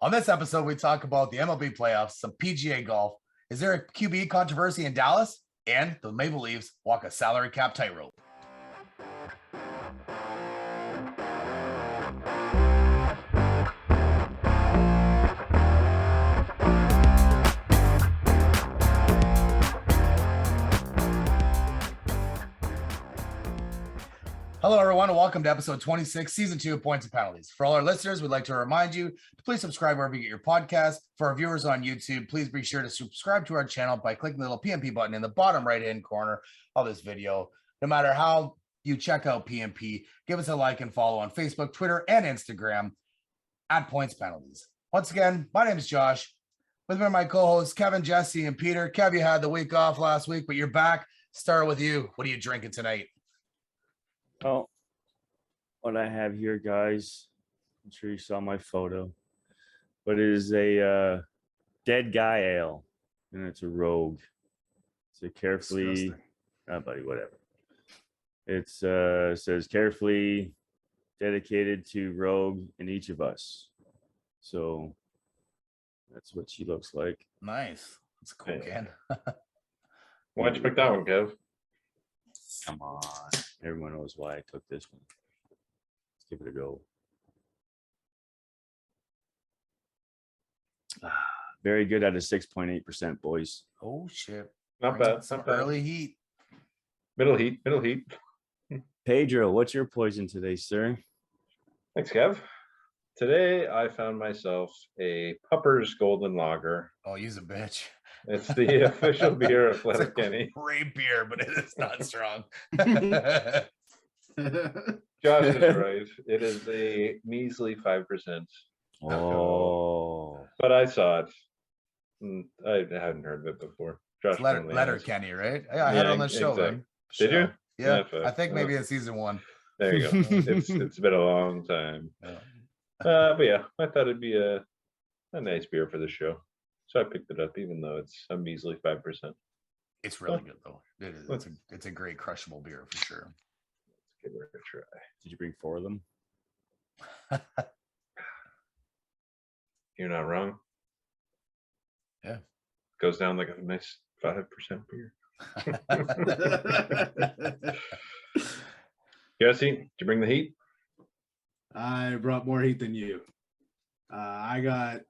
On this episode, we talk about the MLB playoffs, some PGA golf. Is there a QB controversy in Dallas? And the Maple Leafs walk a salary cap tightrope. Hello, everyone, and welcome to episode 26, season 2 of Points and Penalties. For all our listeners, we'd like to remind you to please subscribe wherever you get your podcast. For our viewers on YouTube, please be sure to subscribe to our channel by clicking the little PMP button in the bottom right-hand corner of this video. No matter how you check out PMP, give us a like and follow on Facebook, Twitter, and Instagram at Points Penalties. Once again, my name is Josh. With me are my co-hosts, Kevin, Jesse, and Peter. Kev, you had the week off last week, but you're back. Start with you. What are you drinking tonight? Well, what I have here, guys, I'm sure you saw my photo, but it is a dead guy ale, and it's a Rogue. It's a carefully, buddy, whatever. It's says carefully dedicated to Rogue and each of us. So that's what she looks like. Nice. That's a cool can. Why'd you pick that one, Kev? Come on. Everyone knows why I took this one. Let's give it a go. Very good at a 6.8%, boys. Oh, shit. Not bad. Some Not bad. early heat. Middle heat. Middle heat. Pedro, what's your poison today, sir? Thanks, Kev. Today, I found myself a Pupper's Golden Lager. Oh, you's a bitch. It's the official beer of It's a Letterkenny. great beer, but it is not strong. Josh is right. It is a measly 5%. Oh, But I saw it. I hadn't heard of it before. Josh finally has. Letterkenny, right? Yeah, I had it on the show. exactly. Man. Did you? Yeah, Yeah, I think maybe in season 1. There you go. It's been a long time. Yeah. But yeah, I thought it'd be a nice beer for the show. So I picked it up, even though it's a measly 5%. It's really good though. It is. It's a great crushable beer for sure. Let's give it a try. did you bring 4 of them? You're not wrong. Yeah. Goes down like a nice 5% beer. Jesse, did you bring the heat? I brought more heat than you. I got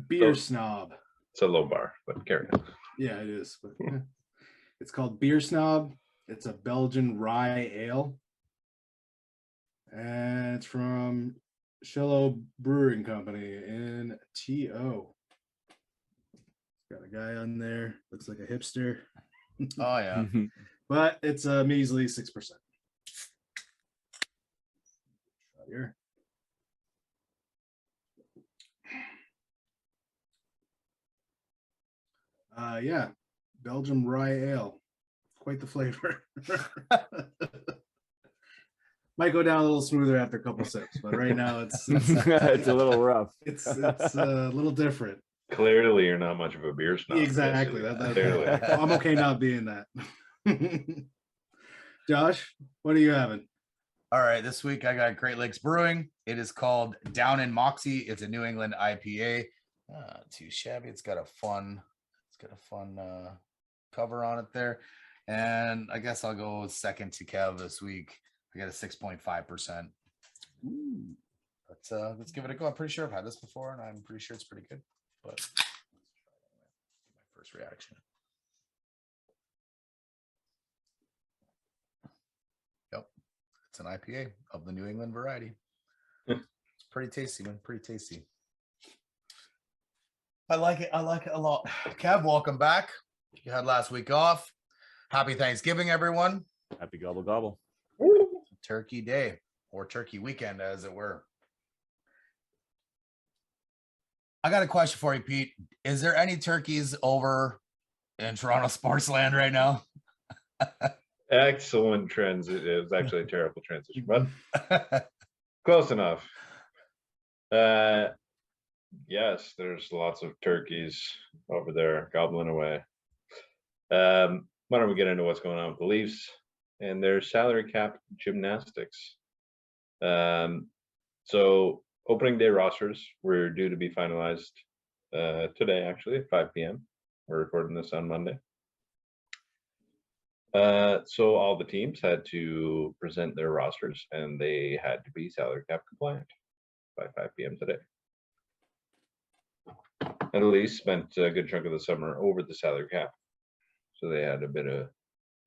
Beer Snob. It's a low bar, but carry on. Yeah, it is. But it's called Beer Snob. It's a Belgian rye ale. And it's from Shello Brewing Company in TO. Got a guy on there. Looks like a hipster. Oh yeah. But it's a measly 6%. Here. Yeah, Belgium rye ale, quite the flavor. Might go down a little smoother after a couple sips, but right now it's It's a little rough. it's a little different. Clearly, you're not much of a beer snob. Exactly. Jesse. Clearly. I'm okay not being that. Josh, what are you having? All right, this week I got Great Lakes Brewing. It is called Down in Moxie. It's a New England IPA. Too shabby. It's got a fun cover on it there. And I guess I'll go second to Kev this week. I got a 6.5%. Let's give it a go. I'm pretty sure I've had this before, and I'm pretty sure it's pretty good. But let's try it. My first reaction. Yep, it's an IPA of the New England variety. It's pretty tasty, man. Pretty tasty. I like it. I like it a lot. Kev, welcome back. You had last week off. Happy Thanksgiving, everyone. Happy gobble gobble. Turkey Day or Turkey Weekend, as it were. I got a question for you, Pete. Is there any turkeys over in Toronto sports land right now? Excellent trends. It was actually a terrible transition, but close enough. Yes, there's lots of turkeys over there gobbling away. Why don't we get into what's going on with the Leafs and their salary cap gymnastics? So opening day rosters were due to be finalized today, actually at 5 p.m. We're recording this on Monday. So all the teams had to present their rosters, and they had to be salary cap compliant by 5 p.m. today. And the Leafs spent a good chunk of the summer over the salary cap, so they had a bit of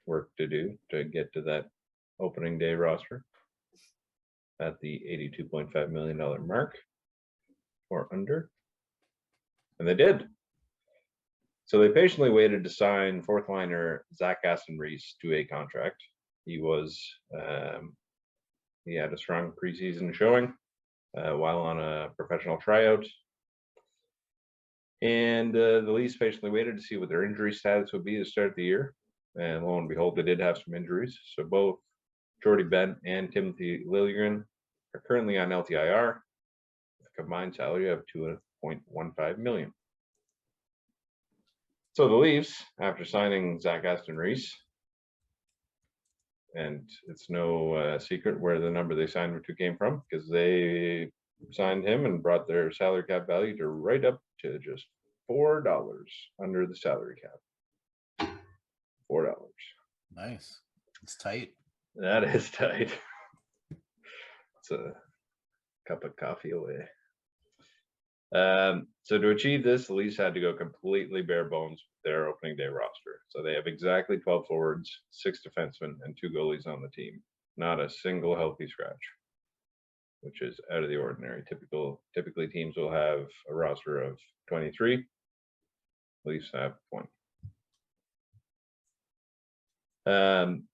work to do to get to that opening day roster at the $82.5 million mark or under, and they did. So they patiently waited to sign fourth liner Zach Aston-Reese to a contract. He was he had a strong preseason showing while on a professional tryout. And the Leafs patiently waited to see what their injury status would be to start the year. And lo and behold, they did have some injuries. So both Jordy Benn and Timothy Liljegren are currently on LTIR with a combined salary of $2.15 million. So the Leafs, after signing Zach Aston-Reese, and it's no secret where the number they signed him to came from, because they signed him and brought their salary cap value to right up to just $4 under the salary cap. $4. Nice. It's tight. That is tight. It's a cup of coffee away. So to achieve this, the Leafs had to go completely bare bones with their opening day roster. So they have exactly 12 forwards, 6 defensemen, and 2 goalies on the team. Not a single healthy scratch, which is out of the ordinary. Typically teams will have a roster of 23. Leafs have 20.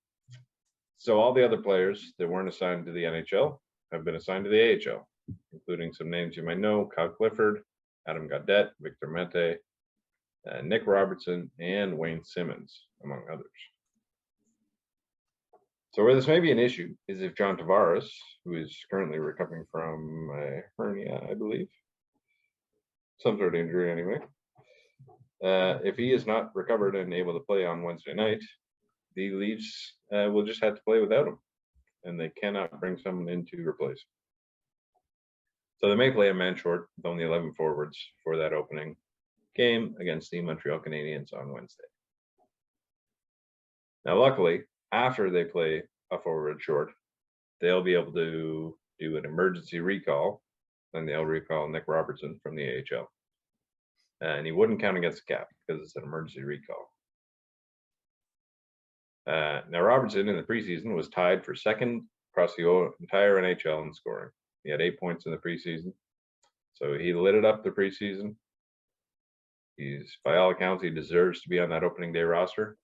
So all the other players that weren't assigned to the NHL have been assigned to the AHL, including some names you might know: Kyle Clifford, Adam Gaudette, Victor Mete, Nick Robertson, and Wayne Simmonds, among others. So where this may be an issue is if John Tavares, who is currently recovering from a hernia, I believe, some sort of injury anyway, if he is not recovered and able to play on Wednesday night, the Leafs will just have to play without him, and they cannot bring someone in to replace him. So they may play a man short with only 11 forwards for that opening game against the Montreal Canadiens on Wednesday. Now, luckily, after they play a forward short, they'll be able to do an emergency recall, and they'll recall Nick Robertson from the AHL. And he wouldn't count against the cap because it's an emergency recall. Now, Robertson in the preseason was tied for second across the entire NHL in scoring. He had 8 points in the preseason. So he lit it up the preseason. He's, by all accounts, he deserves to be on that opening day roster,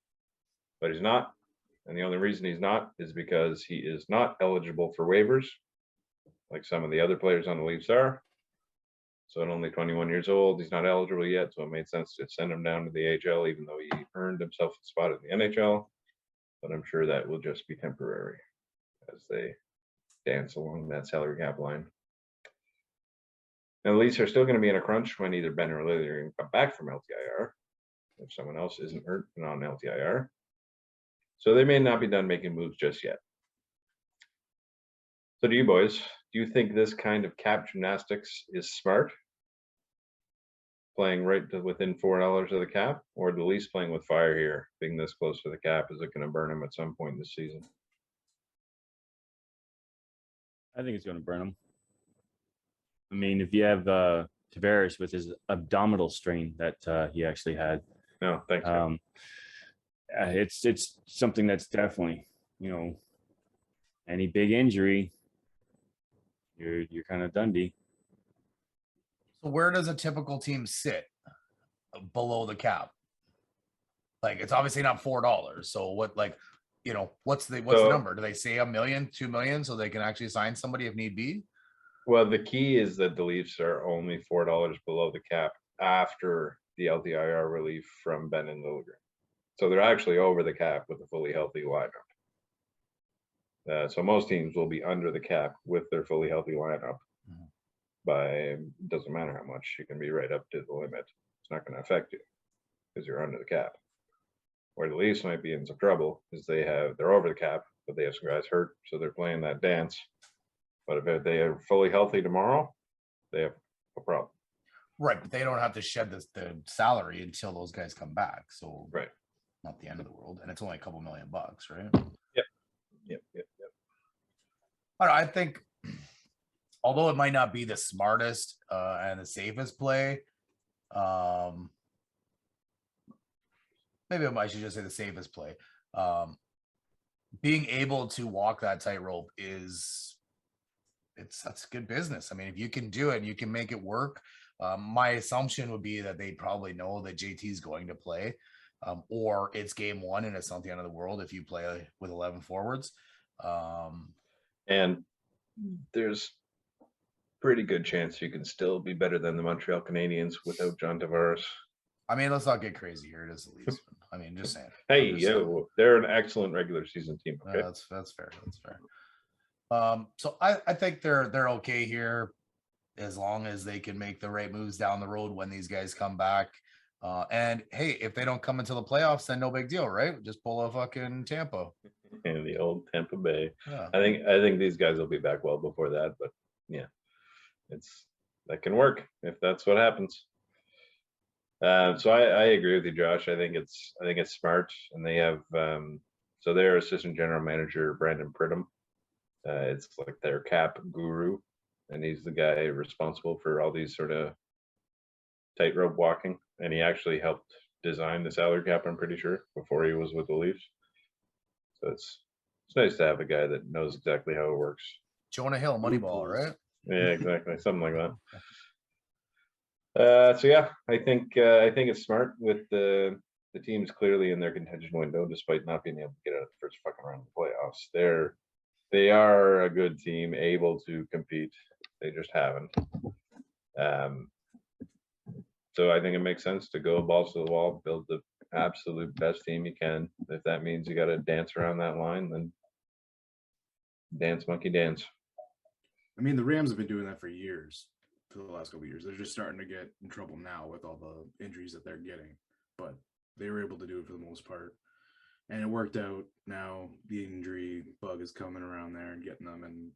but he's not. And the only reason he's not is because he is not eligible for waivers, like some of the other players on the Leafs are. So at only 21 years old, he's not eligible yet. So it made sense to send him down to the AHL, even though he earned himself a spot in the NHL. But I'm sure that will just be temporary as they dance along that salary cap line. And the Leafs are still going to be in a crunch when either Benn or Liljegren come back from LTIR, if someone else isn't hurt and on LTIR. So they may not be done making moves just yet. So do you boys, do you think this kind of cap gymnastics is smart? Playing right to within $4 of the cap, or the Leafs playing with fire here, being this close to the cap? Is it going to burn him at some point this season? I think it's going to burn him. I mean, if you have Tavares with his abdominal strain that he actually had, No, thanks. it's something that's definitely, any big injury, you're kind of Dundee. So where does a typical team sit below the cap? Like, it's obviously not $4. So what, what's the number? Do they say $1 million, $2 million, so they can actually sign somebody if need be? Well, the key is that the Leafs are only $4 below the cap after the LTIR relief from Benn and Liljegren. So they're actually over the cap with a fully healthy lineup. So most teams will be under the cap with their fully healthy lineup. By, doesn't matter how much, you can be right up to the limit. It's not going to affect you because you're under the cap. Where the Leafs might be in some trouble is they're over the cap, but they have some guys hurt, so they're playing that dance. But if they are fully healthy tomorrow, they have a problem. Right, but they don't have to shed the salary until those guys come back. So Right. not the end of the world, and it's only a couple $1 million, right? Yep. I don't know, I think, although it might not be the smartest and the safest play, maybe I should just say the safest play. Being able to walk that tightrope that's good business. I mean, if you can do it, you can make it work. My assumption would be that they probably know that JT is going to play, or it's game one and it's not the end of the world if you play with 11 forwards. And there's pretty good chance you can still be better than the Montreal Canadiens without John Tavares. I mean, let's not get crazy here. It is the Leafs. I mean, just saying. Hey, Just saying. they're an excellent regular season team. Okay, That's fair. That's fair. So I think they're okay here as long as they can make the right moves down the road when these guys come back. And hey, if they don't come into the playoffs, then no big deal, right? Just pull a fucking Tampa. and the old Tampa Bay. Yeah. I think these guys will be back well before that, but yeah, that can work if that's what happens. So I agree with you, Josh. I think it's smart, and they have so their assistant general manager Brandon Pridham. It's like their cap guru, and he's the guy responsible for all these sort of tightrope walking, and he actually helped design the salary cap, I'm pretty sure, before he was with the Leafs. So it's nice to have a guy that knows exactly how it works. Jonah Hill, Moneyball, right? Yeah, exactly, something like that. So yeah, I think it's smart with the teams clearly in their contention window, despite not being able to get out of the first fucking round of the playoffs. They are a good team, able to compete. They just haven't. So I think it makes sense to go balls to the wall, build the absolute best team you can. If that means you got to dance around that line, then dance, monkey, dance. I mean, the Rams have been doing that for years, for the last couple of years. They're just starting to get in trouble now with all the injuries that they're getting, but they were able to do it for the most part. And it worked out. Now the injury bug is coming around there and getting them. And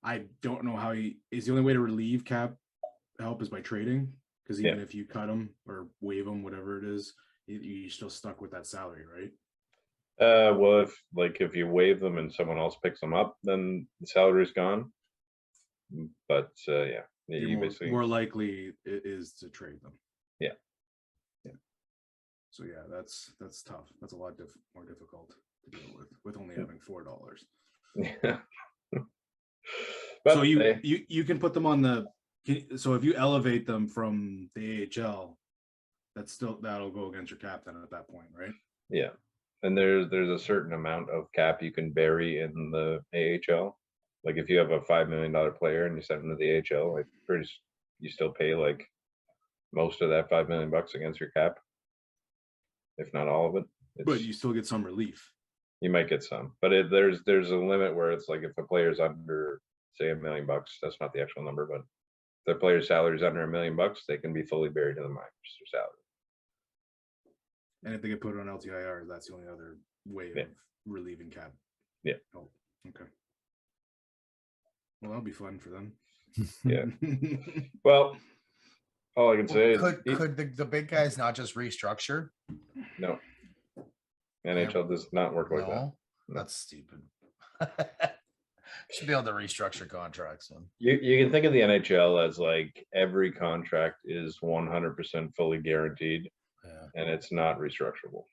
I don't know how is the only way to relieve cap help is by trading. Because even if you cut them or waive them, whatever it is, you're still stuck with that salary, right? Well, if you waive them and someone else picks them up, then the salary's gone. But yeah, you basically more likely it is to trade them. Yeah. So yeah, that's tough. That's a lot more difficult to deal with only having $4. Yeah. So you can put them on the. So if you elevate them from the AHL, that'll go against your cap then at that point, right? Yeah, and there's a certain amount of cap you can bury in the AHL. Like if you have a $5 million player and you send him to the AHL, you still pay like most of that $5 million against your cap, if not all of it. But you still get some relief. You might get some, but there's a limit where it's like if a player's under, say, $1 million, that's not the actual number, but if the player's salary is under $1 million, they can be fully buried in the minors their salary. And if they get put on LTIR, that's the only other way of relieving cap. Yeah. Oh, okay. Well, that'll be fun for them. Yeah. Well, all I can say could the big guys not just restructure? No. NHL does not work like that. No. That's stupid. Should be able to restructure contracts. You can think of the NHL as like every contract is 100% fully guaranteed, and it's not restructurable.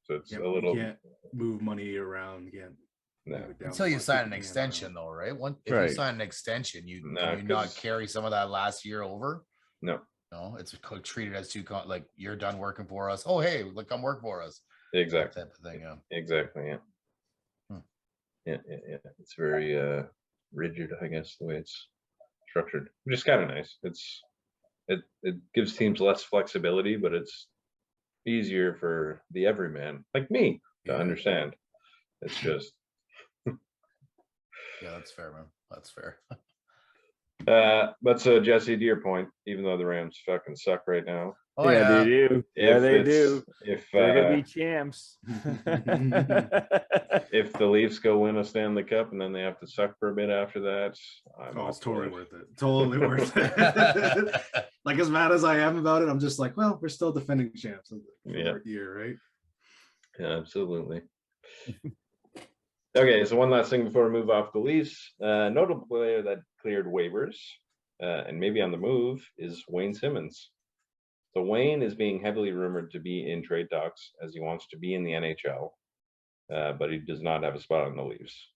So it's a little. You can't move money around again. No. Until you sign an extension, though, right? If you sign an extension, you not carry some of that last year over. No, it's treated as like you're done working for us. Oh, hey, come work for us. Exactly. That type of thing. Yeah. Exactly. Yeah. Yeah. It's very rigid, I guess, the way it's structured, which is kind of nice. It gives teams less flexibility, but it's easier for the everyman like me to understand. It's just. Yeah, that's fair, man. That's fair. But so Jesse, to your point, even though the Rams fucking suck right now, Oh yeah, yeah. they do. Yeah, if they it's- do. If They're gonna be champs. if the Leafs go win a Stanley Cup and then they have to suck for a bit after that, I'm Oh, all it's for totally it. worth it. Totally worth it. Like as mad as I am about it, I'm just like, well, we're still defending champs for Yeah. a year, right? Yeah, absolutely. Okay, so one last thing before we move off the Leafs. Notable player that cleared waivers and maybe on the move is Wayne Simmonds. So Wayne is being heavily rumored to be in trade talks as he wants to be in the NHL, but he does not have a spot on the Leafs.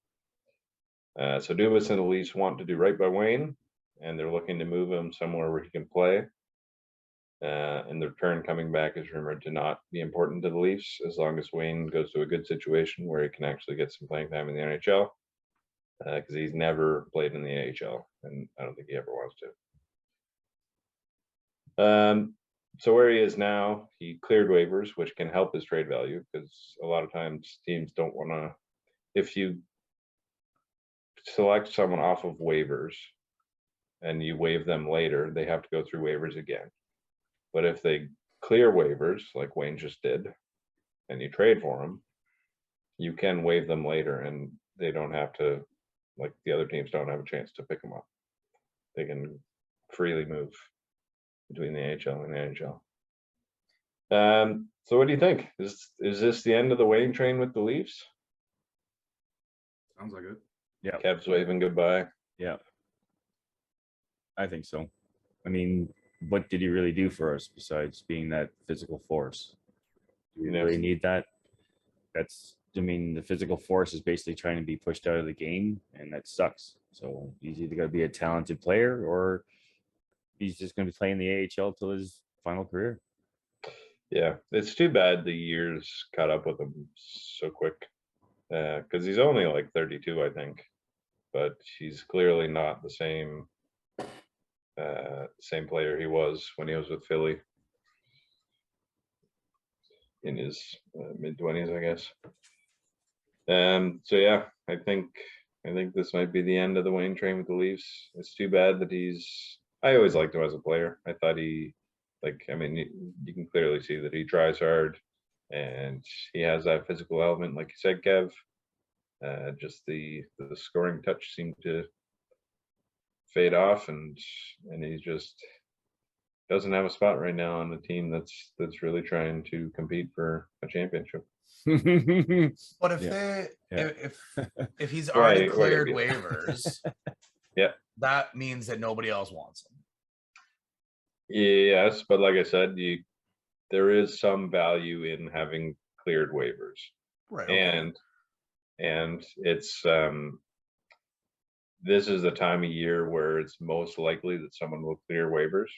So Dubas and the Leafs want to do right by Wayne, and they're looking to move him somewhere where he can play. And the return coming back is rumored to not be important to the Leafs as long as Wayne goes to a good situation where he can actually get some playing time in the NHL, because he's never played in the AHL, and I don't think he ever wants to. So where he is now, he cleared waivers, which can help his trade value, because a lot of times teams don't want to. If you select someone off of waivers and you waive them later, they have to go through waivers again. But if they clear waivers, like Wayne just did, and you trade for them, you can waive them later, and they don't have to, like the other teams don't have a chance to pick them up. They can freely move between the AHL and the NHL. So what do you think? Is this the end of the Wayne train with the Leafs? Sounds like it. Yeah. Kev's waving goodbye. Yeah. I think so. I mean, what did he really do for us besides being that physical force? Do we really need that? I mean, the physical force is basically trying to be pushed out of the game, and that sucks. So he's either got to be a talented player or he's just going to be playing the AHL till his final career. Yeah, it's too bad the years caught up with him so quick, because he's only like 32, I think, but he's clearly not the same player he was when he was with Philly in his mid-20s, I guess. So yeah, I think this might be the end of the Wayne train with the Leafs. It's too bad that I always liked him as a player. I thought you can clearly see that he tries hard and he has that physical element, like you said, Kev. Just the scoring touch seemed to fade off, and he just doesn't have a spot right now on the team that's really trying to compete for a championship. But if he's already cleared waivers, yeah, that means that nobody else wants him. Yes, but like I said, there is some value in having cleared waivers, right? Okay. And it's this is the time of year where it's most likely that someone will clear waivers,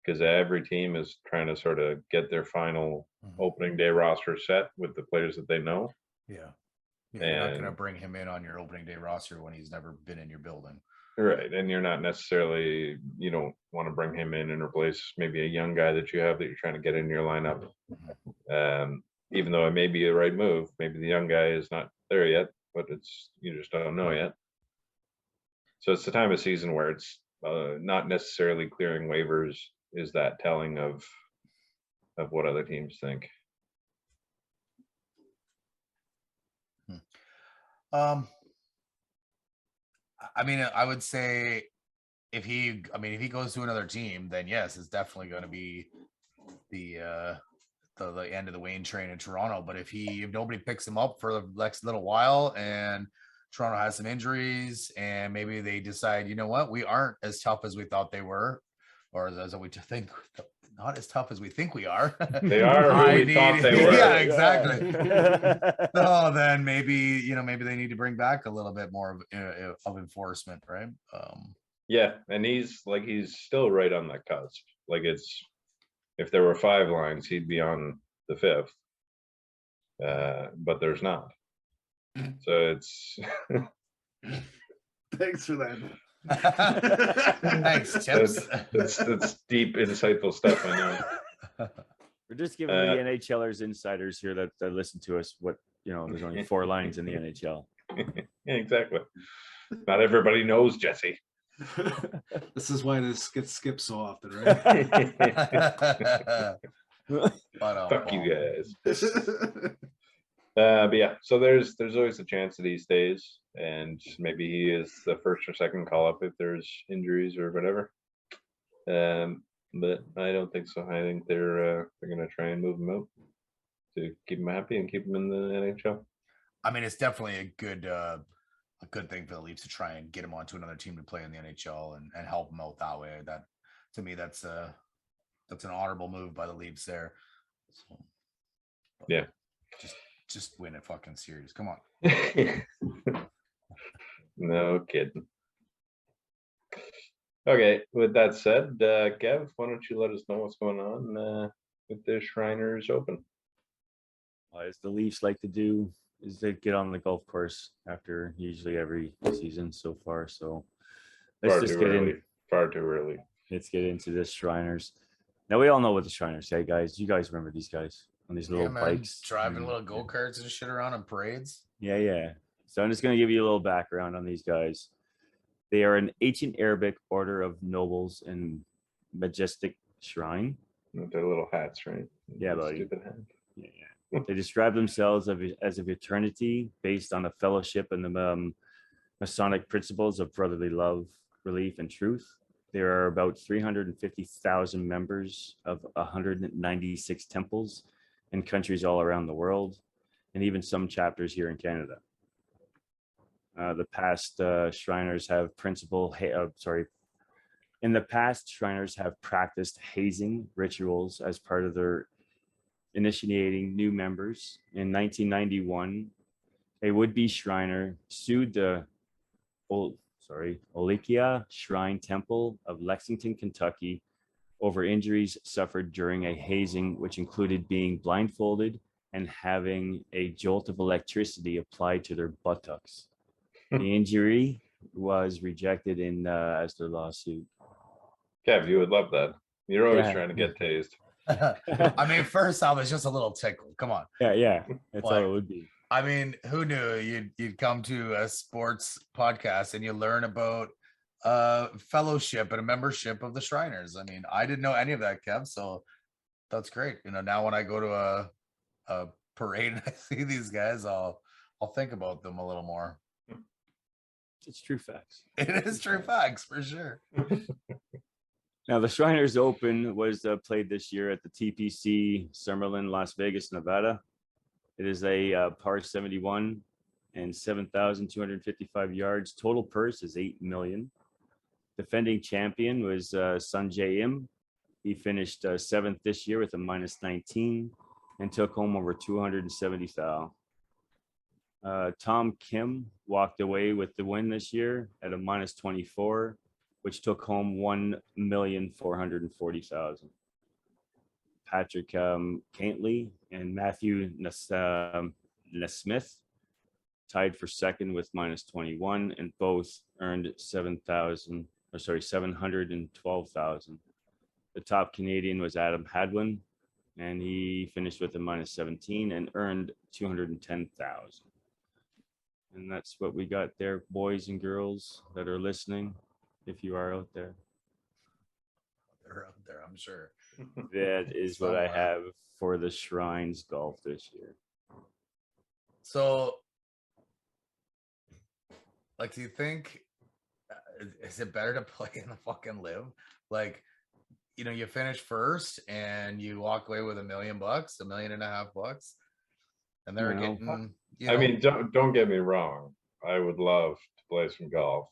because every team is trying to sort of get their final opening day roster set with the players that they know. Yeah, you're not going to bring him in on your opening day roster when he's never been in your building. Right, and you're not necessarily, you don't want to bring him in and replace maybe a young guy that you have that you're trying to get in your lineup. Even though it may be the right move, maybe the young guy is not there yet, but you just don't know yet. So it's the time of season where it's not necessarily clearing waivers is that telling of what other teams think. I mean, I would say if he goes to another team, then yes, it's definitely going to be the end of the Wayne train in Toronto. But if nobody picks him up for the next little while and Toronto has some injuries and maybe they decide, you know what, we aren't as tough as we thought they were, or as we think, not as tough as we think we are. They are who we thought they were. Yeah, exactly. So then maybe they need to bring back a little bit more of enforcement, right? Yeah, and he's still right on that cusp. Like, if there were 5 lines, he'd be on the 5th, but there's not. So it's Thanks for that. Thanks, Chips. That's deep, insightful stuff. I know. We're just giving the NHLers insiders here that listen to us what there's only 4 lines in the NHL. Yeah, exactly. Not everybody knows Jesse. This is why this gets skipped so often, right? Fuck you guys. But yeah, so there's always a chance that he stays, and maybe he is the first or second call up if there's injuries or whatever. But I don't think so. I think they're gonna try and move him out to keep him happy and keep him in the NHL. I mean, it's definitely a good thing for the Leafs to try and get him onto another team to play in the NHL and help him out that way. That, to me, that's an honorable move by the Leafs there. So, yeah, just win a fucking series. Come on. No kidding. Okay, with that said, Kev, why don't you let us know what's going on with the Shriners Open? As the Leafs like to do, is they get on the golf course after usually every season so far. So let's just get in. Far too early. Let's get into this Shriners. Now we all know what the Shriners say, guys. You guys remember these guys on these little bikes, driving little go-karts and shit around in parades. Yeah. So I'm just gonna give you a little background on these guys. They are an ancient Arabic order of nobles and majestic shrine. With their little hats, right? Yeah, buddy. Stupid hat. Yeah. They describe themselves as a fraternity based on a fellowship and the Masonic principles of brotherly love, relief, and truth. There are about 350,000 members of 196 temples in countries all around the world, and even some chapters here in Canada. The past Shriners have in the past, Shriners have practiced hazing rituals as part of their initiating new members. In 1991, a would-be Shriner sued the Olikia Shrine Temple of Lexington, Kentucky, over injuries suffered during a hazing, which included being blindfolded and having a jolt of electricity applied to their buttocks. The injury was rejected as their lawsuit. Kev, you would love that. You're always trying to get tased. I mean, first off, it's just a little tickle. Come on. Yeah. That's all it would be. I mean, who knew you'd come to a sports podcast and you learn about fellowship and a membership of the Shriners. I mean, I didn't know any of that, Kev. So that's great. Now when I go to a parade and I see these guys, I'll think about them a little more. It's true facts. It is true facts for sure. Now, the Shriners Open was played this year at the TPC Summerlin, Las Vegas, Nevada. It is a par 71 and 7,255 yards. Total purse is $8 million. Defending champion was Sanjay Im. He finished 7th this year with a -19 and took home over 270,000. Tom Kim walked away with the win this year at a -24, which took home $1,440,000. Patrick Cantley and Matthew Nesmith tied for second with -21, and both earned $712,000. The top Canadian was Adam Hadwin, and he finished with a -17 and earned $210,000. And that's what we got there, boys and girls that are listening, if you are out there. They're out there, I'm sure. That is what I have for the Shrines golf this year. So, do you think, is it better to play in the fucking live? You finish first and you walk away with $1 million, $1.5 million, and they're getting. I mean, don't get me wrong. I would love to play some golf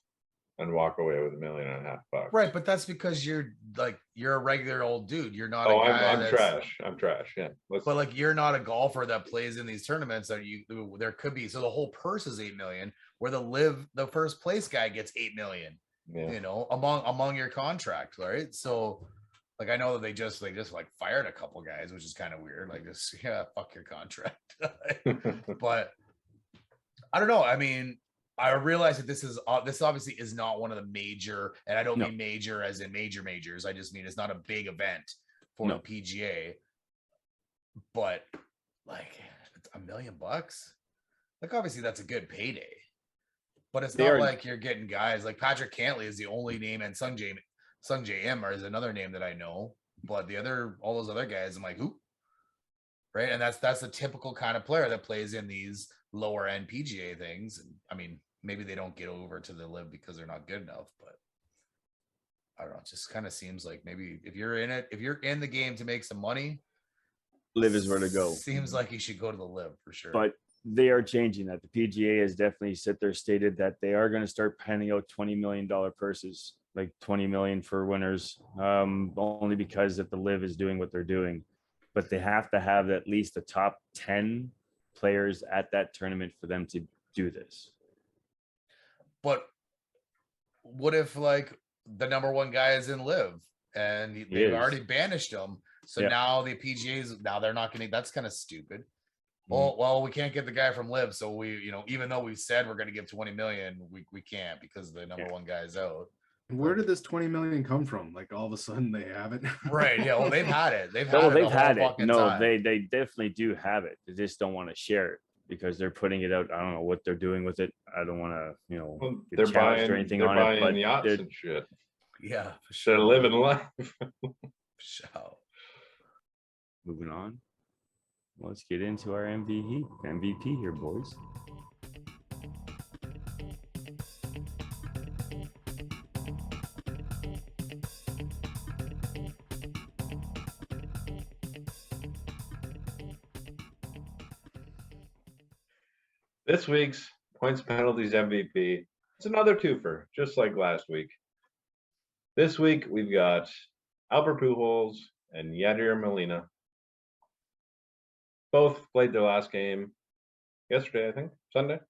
and walk away with $1.5 million. Right, but that's because you're a regular old dude. You're not. I'm trash. I'm trash. Yeah. But you're not a golfer that plays in these tournaments there could be. So the whole purse is $8 million, where the first place guy gets $8 million. Yeah. Among your contract, right? So. I know that they just fired a couple guys, which is kind of weird. Fuck your contract. But I don't know. I mean, I realize that this obviously is not one of the major, and I don't mean major as in majors. I just mean it's not a big event for the PGA. But $1 million, obviously that's a good payday. But it's They not are- like you're getting guys like Patrick Cantley is the only name, and Sung J M is another name that I know. But all those other guys, I'm like, who? Right. And that's a typical kind of player that plays in these lower end PGA things. And I mean, maybe they don't get over to the live because they're not good enough, but I don't know. It just kind of seems like maybe if you're in the game to make some money, live is where to go. Seems like you should go to the live for sure. But they are changing that. The PGA has definitely stated that they are going to start handing out $20 million purses, like 20 million for winners, only because that the live is doing what they're doing. But they have to have at least the top 10 players at that tournament for them to do this. But what if like the number one guy is in live and they've already banished him? So now the PGA's they're not going to. That's kind of stupid. Well, we can't get the guy from live, so we, even though we said we're going to give 20 million, we can't because the number one guy's out. Where did this 20 million come from? Like all of a sudden they have it. Right. Yeah. Well, they've had it. They've had it. No, time. they definitely do have it. They just don't want to share it because they're putting it out. I don't know what they're doing with it. I don't want to, they're buying or anything they're on buying it. But yachts and shit. Yeah. They're living life. So moving on. Let's get into our MVP here, boys. This week's points penalties MVP. It's another twofer, just like last week. This week we've got Albert Pujols and Yadier Molina. Both played their last game yesterday, I think, Sunday,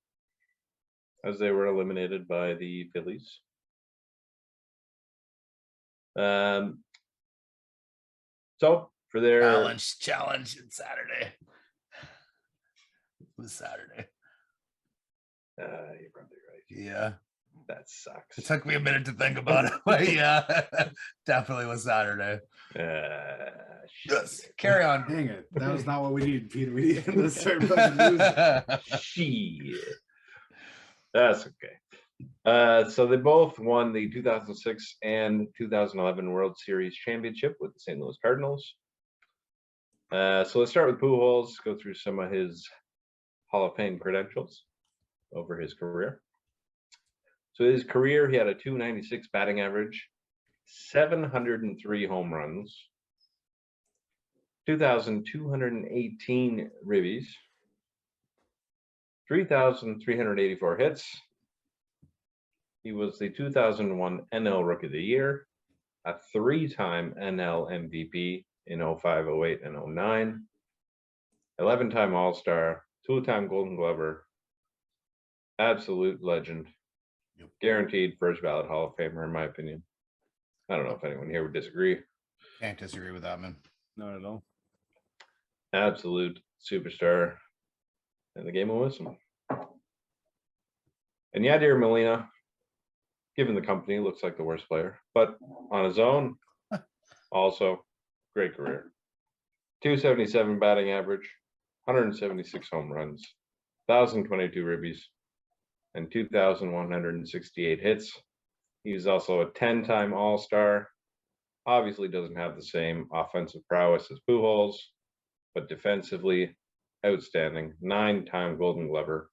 as they were eliminated by the Phillies. So for their challenge on Saturday. It was Saturday. you're probably right. Yeah. That sucks. It took me a minute to think about it, but yeah, definitely was Saturday. Yes. Carry on. Dang it. That was not what we needed, Peter. We needed to start fucking losing. Shit. That's okay. So they both won the 2006 and 2011 World Series championship with the St. Louis Cardinals. So let's start with Pujols, go through some of his Hall of Fame credentials over his career. So his career, he had a 296 batting average, 703 home runs, 2,218 ribbies, 3,384 hits. He was the 2001 NL Rookie of the Year, a 3-time NL MVP in 05, 08, and 09, 11-time All-Star, 2-time Golden Glover, absolute legend. Guaranteed first ballot Hall of Famer, in my opinion. I don't know if anyone here would disagree. Can't disagree with that, man. Not at all. Absolute superstar in the game of wisdom. And Yadier Molina, given the company, looks like the worst player, but on his own, also great career. 277 batting average, 176 home runs, 1,022 ribbies, and 2,168 hits. He's also a 10-time All-Star. Obviously doesn't have the same offensive prowess as Pujols, but defensively, outstanding. 9-time Golden Glover.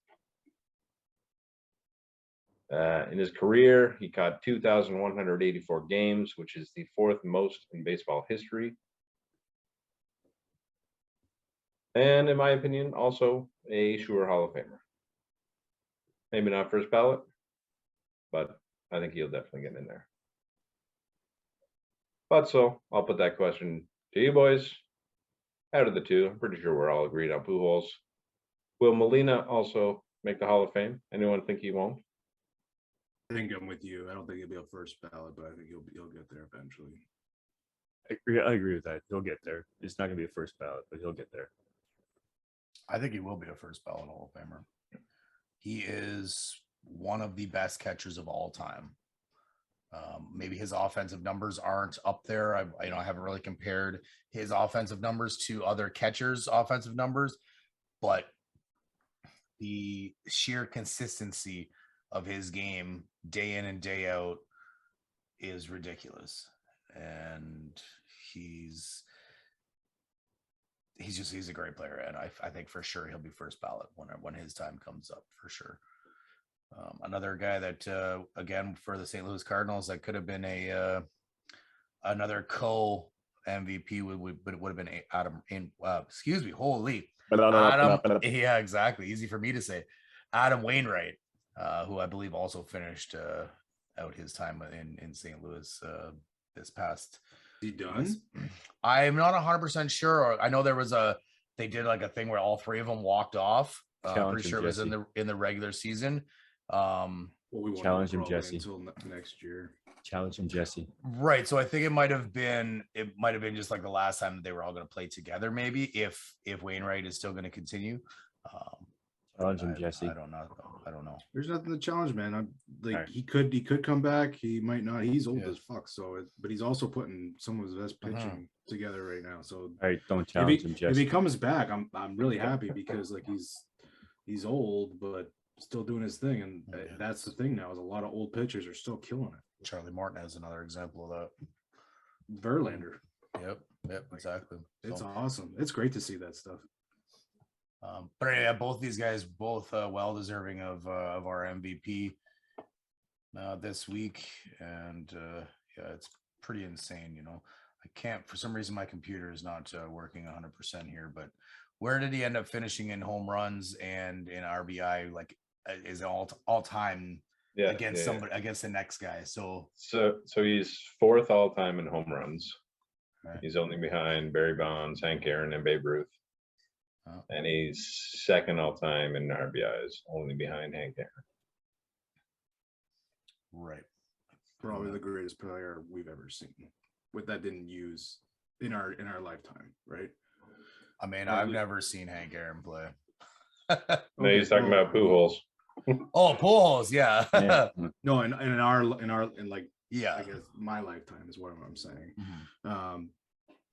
In his career, he caught 2,184 games, which is the 4th most in baseball history. And in my opinion, also a sure Hall of Famer. Maybe not first ballot, but I think he'll definitely get in there. But so I'll put that question to you boys. Out of the two, I'm pretty sure we're all agreed on Pujols. Will Molina also make the Hall of Fame? Anyone think he won't? I think I'm with you. I don't think he'll be a first ballot, but I think he'll get there eventually. I agree with that. He'll get there. It's not going to be a first ballot, but he'll get there. I think he will be a first ballot Hall of Famer. He is one of the best catchers of all time. Maybe his offensive numbers aren't up there. I haven't really compared his offensive numbers to other catchers' offensive numbers, but the sheer consistency of his game day in and day out is ridiculous. And he's a great player. And I think for sure he'll be first ballot when his time comes up, for sure. Another guy that, again, for the St. Louis Cardinals, that could have been another MVP but it would have been Adam yeah, exactly, easy for me to say. Adam Wainwright, who I believe also finished out his time in St. Louis this past. Is he done? I'm not 100% sure. I know they did like a thing where all three of them walked off. I'm pretty sure it was in the regular season. Well, we won't Challenge him, know Jesse. until next year. Challenge him, Jesse. Right. So I think it might have been just like the last time that they were all going to play together, maybe, if Wainwright is still going to continue. Challenge him, Jesse. I don't know. There's nothing to challenge, man. I'm like, Right. he could come back. He might not. He's old Yeah. as fuck. So, but he's also putting some of his best pitching together right now. So, All right, don't if challenge him, if Jesse. he comes back, I'm really happy because like he's old, but still doing his thing. And Yeah. that's the thing now is a lot of old pitchers are still killing it. Charlie Martin is another example of that. Verlander. Yep, exactly. It's So, awesome. It's great to see that stuff. but yeah, both these guys, well deserving of our MVP this week, and yeah, it's pretty insane. You know, I can't, for some reason my computer is not working 100% here. But where did he end up finishing in home runs and in RBI? Like, is all time against somebody, against the next guy? So he's fourth all time in home runs. Right. He's only behind Barry Bonds, Hank Aaron, and Babe Ruth. Oh. And he's second all time in RBIs, only behind Hank Aaron. right. Probably the greatest player we've ever seen. With that didn't use in our lifetime, right? I mean, I've never seen Hank Aaron play. No, he's talking about Pujols. Oh, Pujols, yeah. Yeah. No, in like Yeah. I guess my lifetime is what I'm saying. Mhm.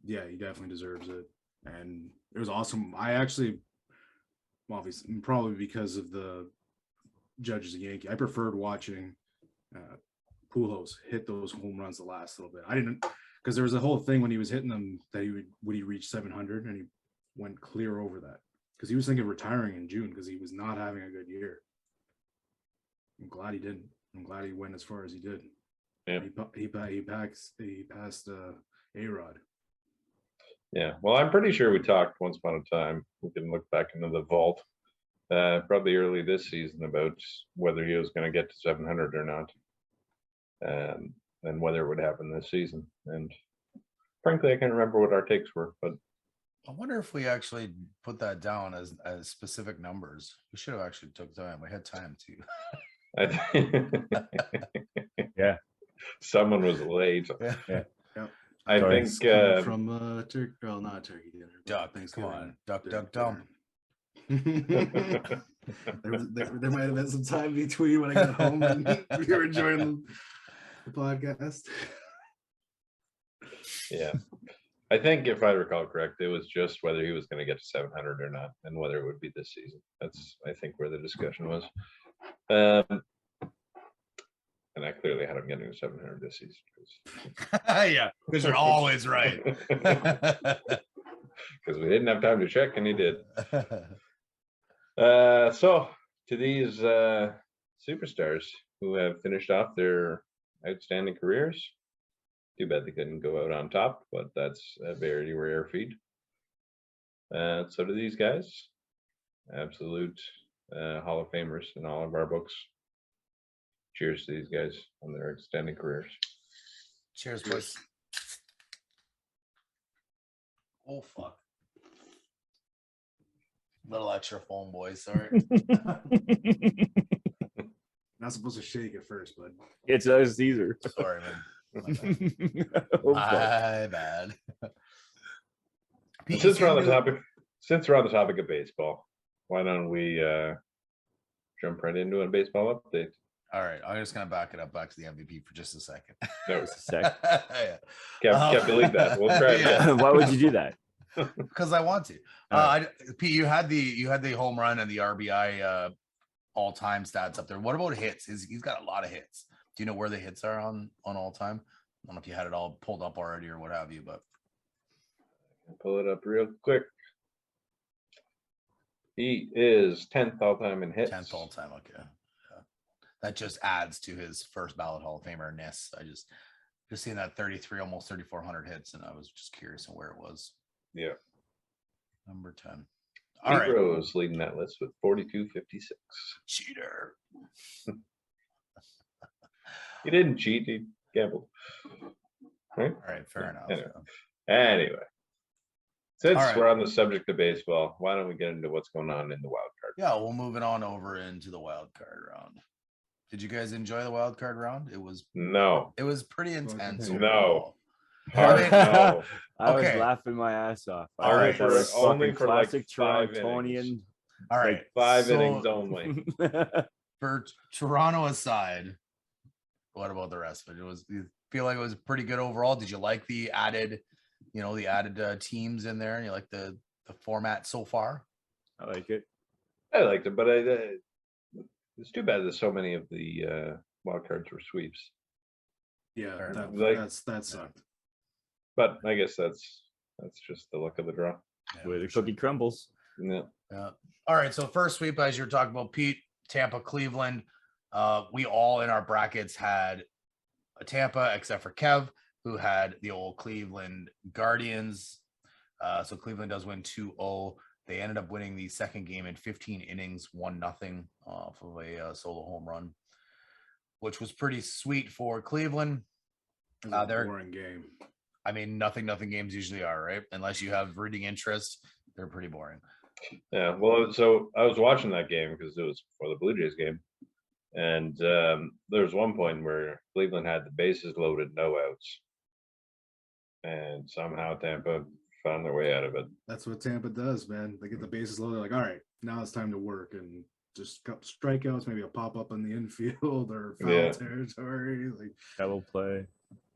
Yeah, he definitely deserves it, and it was awesome. I actually, obviously, probably because of the Judges a Yankee, I preferred watching Pujols hit those home runs the last little bit. I didn't, because there was a whole thing when he was hitting them that would he reach 700, and he went clear over that because he was thinking of retiring in June because he was not having a good year. I'm glad he didn't. I'm glad he went as far as he did. Yeah. He passed A-Rod. Yeah, well, I'm pretty sure we talked once upon a time. We can look back into the vault, probably early this season, about whether he was going to get to 700 or not, and whether it would happen this season. And frankly, I can't remember what our takes were, but I wonder if we actually put that down as specific numbers. We should have actually took time. We had time to. I think Yeah. someone was late. Yeah. I Sorry. think From Turkey, well, not turkey dinner. but Duck, come Thanksgiving on. Duck, dinner. dump. there might have been some time between when I got home and we were enjoying the podcast. yeah, I think if I recall correct, it was just whether he was going to get to 700 or not, and whether it would be this season. That's, I think, where the discussion was. And I clearly had him getting to 700 this season. Yeah, because you're always right. Because we didn't have time to check, and he did. So to these superstars who have finished off their outstanding careers, too bad they couldn't go out on top, but that's a very rare feat. So to these guys, absolute Hall of Famers in all of our books. Cheers to these guys on their extended careers. Cheers, boys. Oh, fuck. Little extra foam, boys. Sorry. Not supposed to shake at first, but It's us, Caesar. Sorry, man. Oh, fuck. My bad. And since we're on the topic of baseball, why don't we jump right into a baseball update? All right, I'm just gonna back it up back to the MVP for just a second. No, Just a sec. Yeah. can't believe that. We'll try again. Why would you do that? Because I want to. All right. Pete, you had the home run and the RBI all-time stats up there. What about hits? He's got a lot of hits. Do you know where the hits are on all-time? I don't know if you had it all pulled up already or what have you, but I'll pull it up real quick. He is 10th all-time in hits. 10th all-time. Okay, yeah. That just adds to his first ballot Hall of Famer-ness. I just seeing that 33, almost 3,400 hits, and I was just curious on where it was. Yeah. Number 10. Pete All right. Rose leading that list with 42.56. Cheater. He didn't cheat. He gambled. Right? All right. Fair enough. Anyway, since All right. we're on the subject of baseball, why don't we get into what's going on in the wild card? Yeah, we'll move it on over into the wild card round. Did you guys enjoy the wild card round? It was pretty intense. No. overall. Hard no. I was Okay. laughing my ass off. All I right. thought that was Only fucking for like classic 5 Torontonian. All right. Like 5 so innings only. For Toronto aside, what about the rest of it? You feel like it was pretty good overall. Did you like the added, teams in there? And you like the format so far? I like it. I liked it, but it's too bad that so many of the wild cards were sweeps. Yeah, Fair enough. that sucked. But I guess that's just the luck of the draw. Yeah, Where the for sure. cookie crumbles. Yeah. Yeah. All right. So first sweep, as you're talking about, Pete, Tampa, Cleveland. We all in our brackets had a Tampa, except for Kev, who had the old Cleveland Guardians. So Cleveland does win 2-0. They ended up winning the second game in 15 innings, 1-0 off of a solo home run, which was pretty sweet for Cleveland. It was a They're boring game. I mean, nothing games usually are, right? Unless you have rooting interest, they're pretty boring. Yeah. Well, so I was watching that game because it was for the Blue Jays game. And there was one point where Cleveland had the bases loaded, no outs. And somehow Tampa found their way out of it. That's what Tampa does, man. They get the bases loaded, like, all right, now it's time to work, and just cut strikeouts, maybe a pop up in the infield or foul territory. Like, Double play.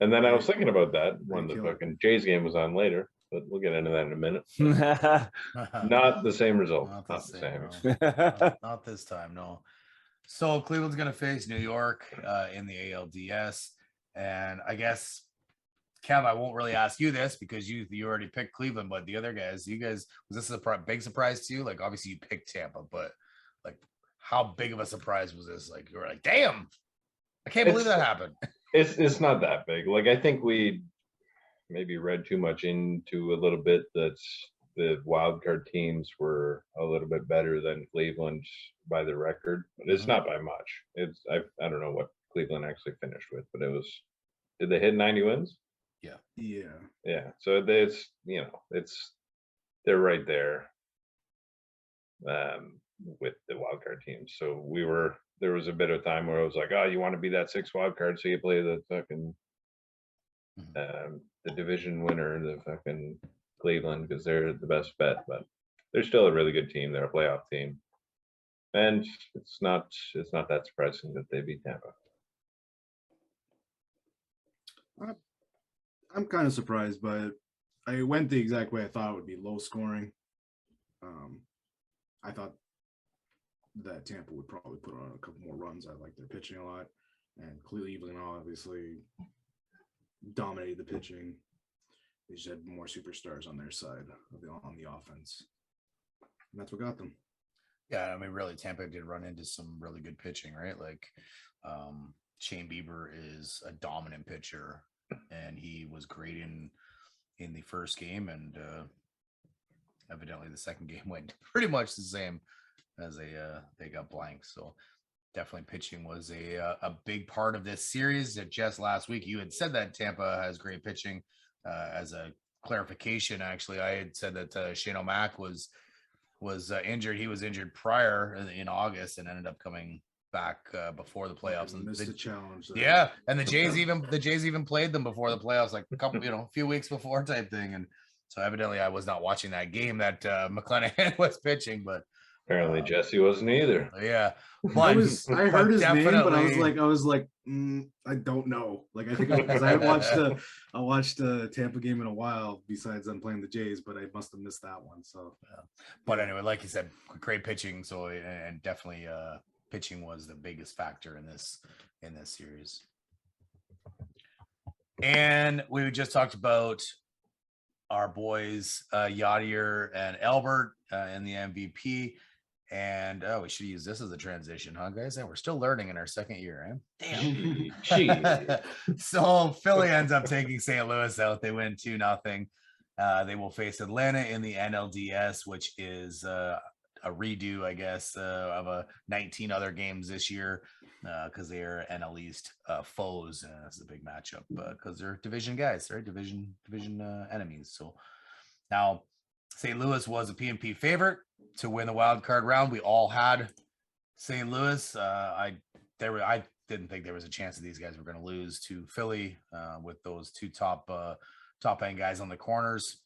And then I was thinking about that when the kill it. fucking Jays game was on later, but we'll get into that in a minute. Not Not the same result. Not Not the the same, same. no. Not this time, no. So Cleveland's going to face New York in the ALDS, and I guess Kev, I won't really ask you this because you already picked Cleveland, but the other guys, was this a big surprise to you? Like, obviously you picked Tampa, but like, how big of a surprise was this? Like, you were like, damn, I can't believe that happened. It's not that big. Like, I think we maybe read too much into a little bit that the wild card teams were a little bit better than Cleveland by the record, but it's not by much. I don't know what Cleveland actually finished with, but did they hit 90 wins? yeah. So they're right there with the wild card teams. So there was a bit of time where I was like, oh, you want to be that 6th wild card, so you play the fucking the division winner, the fucking Cleveland, because they're the best bet. But they're still a really good team. They're a playoff team, and it's not that surprising that they beat Tampa. I'm kind of surprised, but I went the exact way I thought it would be, low scoring. I thought that Tampa would probably put on a couple more runs. I like their pitching a lot, and Cleveland obviously dominated the pitching. They just had more superstars on their side on the offense, and that's what got them. Yeah, I mean, really, Tampa did run into some really good pitching, right? Like, Shane Bieber is a dominant pitcher, and he was great in the first game, and evidently the second game went pretty much the same as they got blanked. So definitely pitching was a big part of this series. Just last week, you had said that Tampa has great pitching. As a clarification, actually, I had said that Shane O'Mac was injured. He was injured prior in August and ended up coming back before the playoffs. And missed the challenge. Yeah, and the Jays even played them before the playoffs, like a couple, a few weeks before type thing. And so evidently, I was not watching that game that McClanahan was pitching, but apparently Jesse wasn't either. Yeah, I heard his name, but I was like, I don't know. Like, I think because I watched the Tampa game in a while besides them playing the Jays, but I must have missed that one. So, but anyway, like you said, great pitching. So and definitely pitching was the biggest factor in this series. And we just talked about our boys LTIR and Albert in the MVP. And we should use this as a transition, huh, guys? And we're still learning in our second year, eh? Damn. So Philly ends up taking St. Louis out. They win 2-0. They will face Atlanta in the NLDS, which is a redo, I guess, of 19 other games this year, because they are NL East foes. It's a big matchup because they're division guys, right? Division enemies. So now St. Louis was a PNP favorite to win the wild card round. We all had St. Louis. I didn't think there was a chance that these guys were going to lose to Philly with those two top end guys on the corners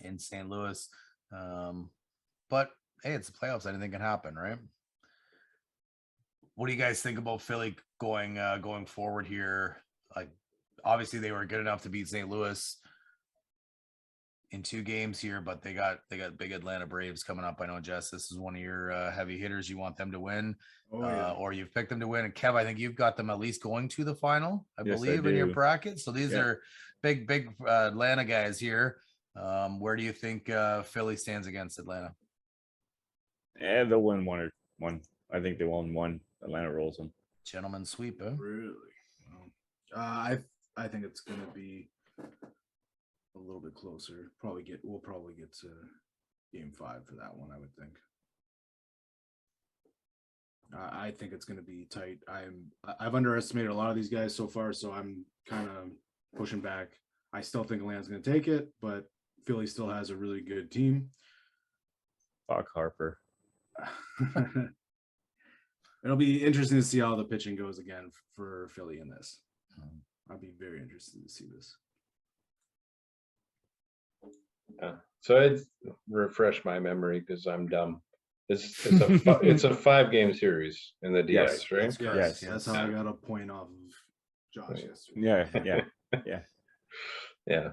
in St. Louis. But hey, it's the playoffs. Anything can happen, right? What do you guys think about Philly going forward here? Like, obviously they were good enough to beat St. Louis in 2 games here, but they got big Atlanta Braves coming up. I know, Jess, this is one of your heavy hitters. You want them to win, or you've picked them to win. And Kev, I think you've got them at least going to the final, I believe, in your bracket. So these are big Atlanta guys here. Where do you think Philly stands against Atlanta? Yeah, they'll win one. I think they won one. Atlanta rolls them. Gentleman sweep, huh? Really? I think it's gonna be a little bit closer. We'll probably get to game 5 for that one, I would think. I think it's gonna be tight. I've underestimated a lot of these guys so far, so I'm kind of pushing back. I still think Atlanta's gonna take it, but Philly still has a really good team. Fuck Harper. It'll be interesting to see how the pitching goes again for Philly in this. I'd be very interested to see this. So I'd refresh my memory because I'm dumb. It's a 5-game series in the DS, right? Yes, that's how I got a point off of Josh yesterday. Yeah.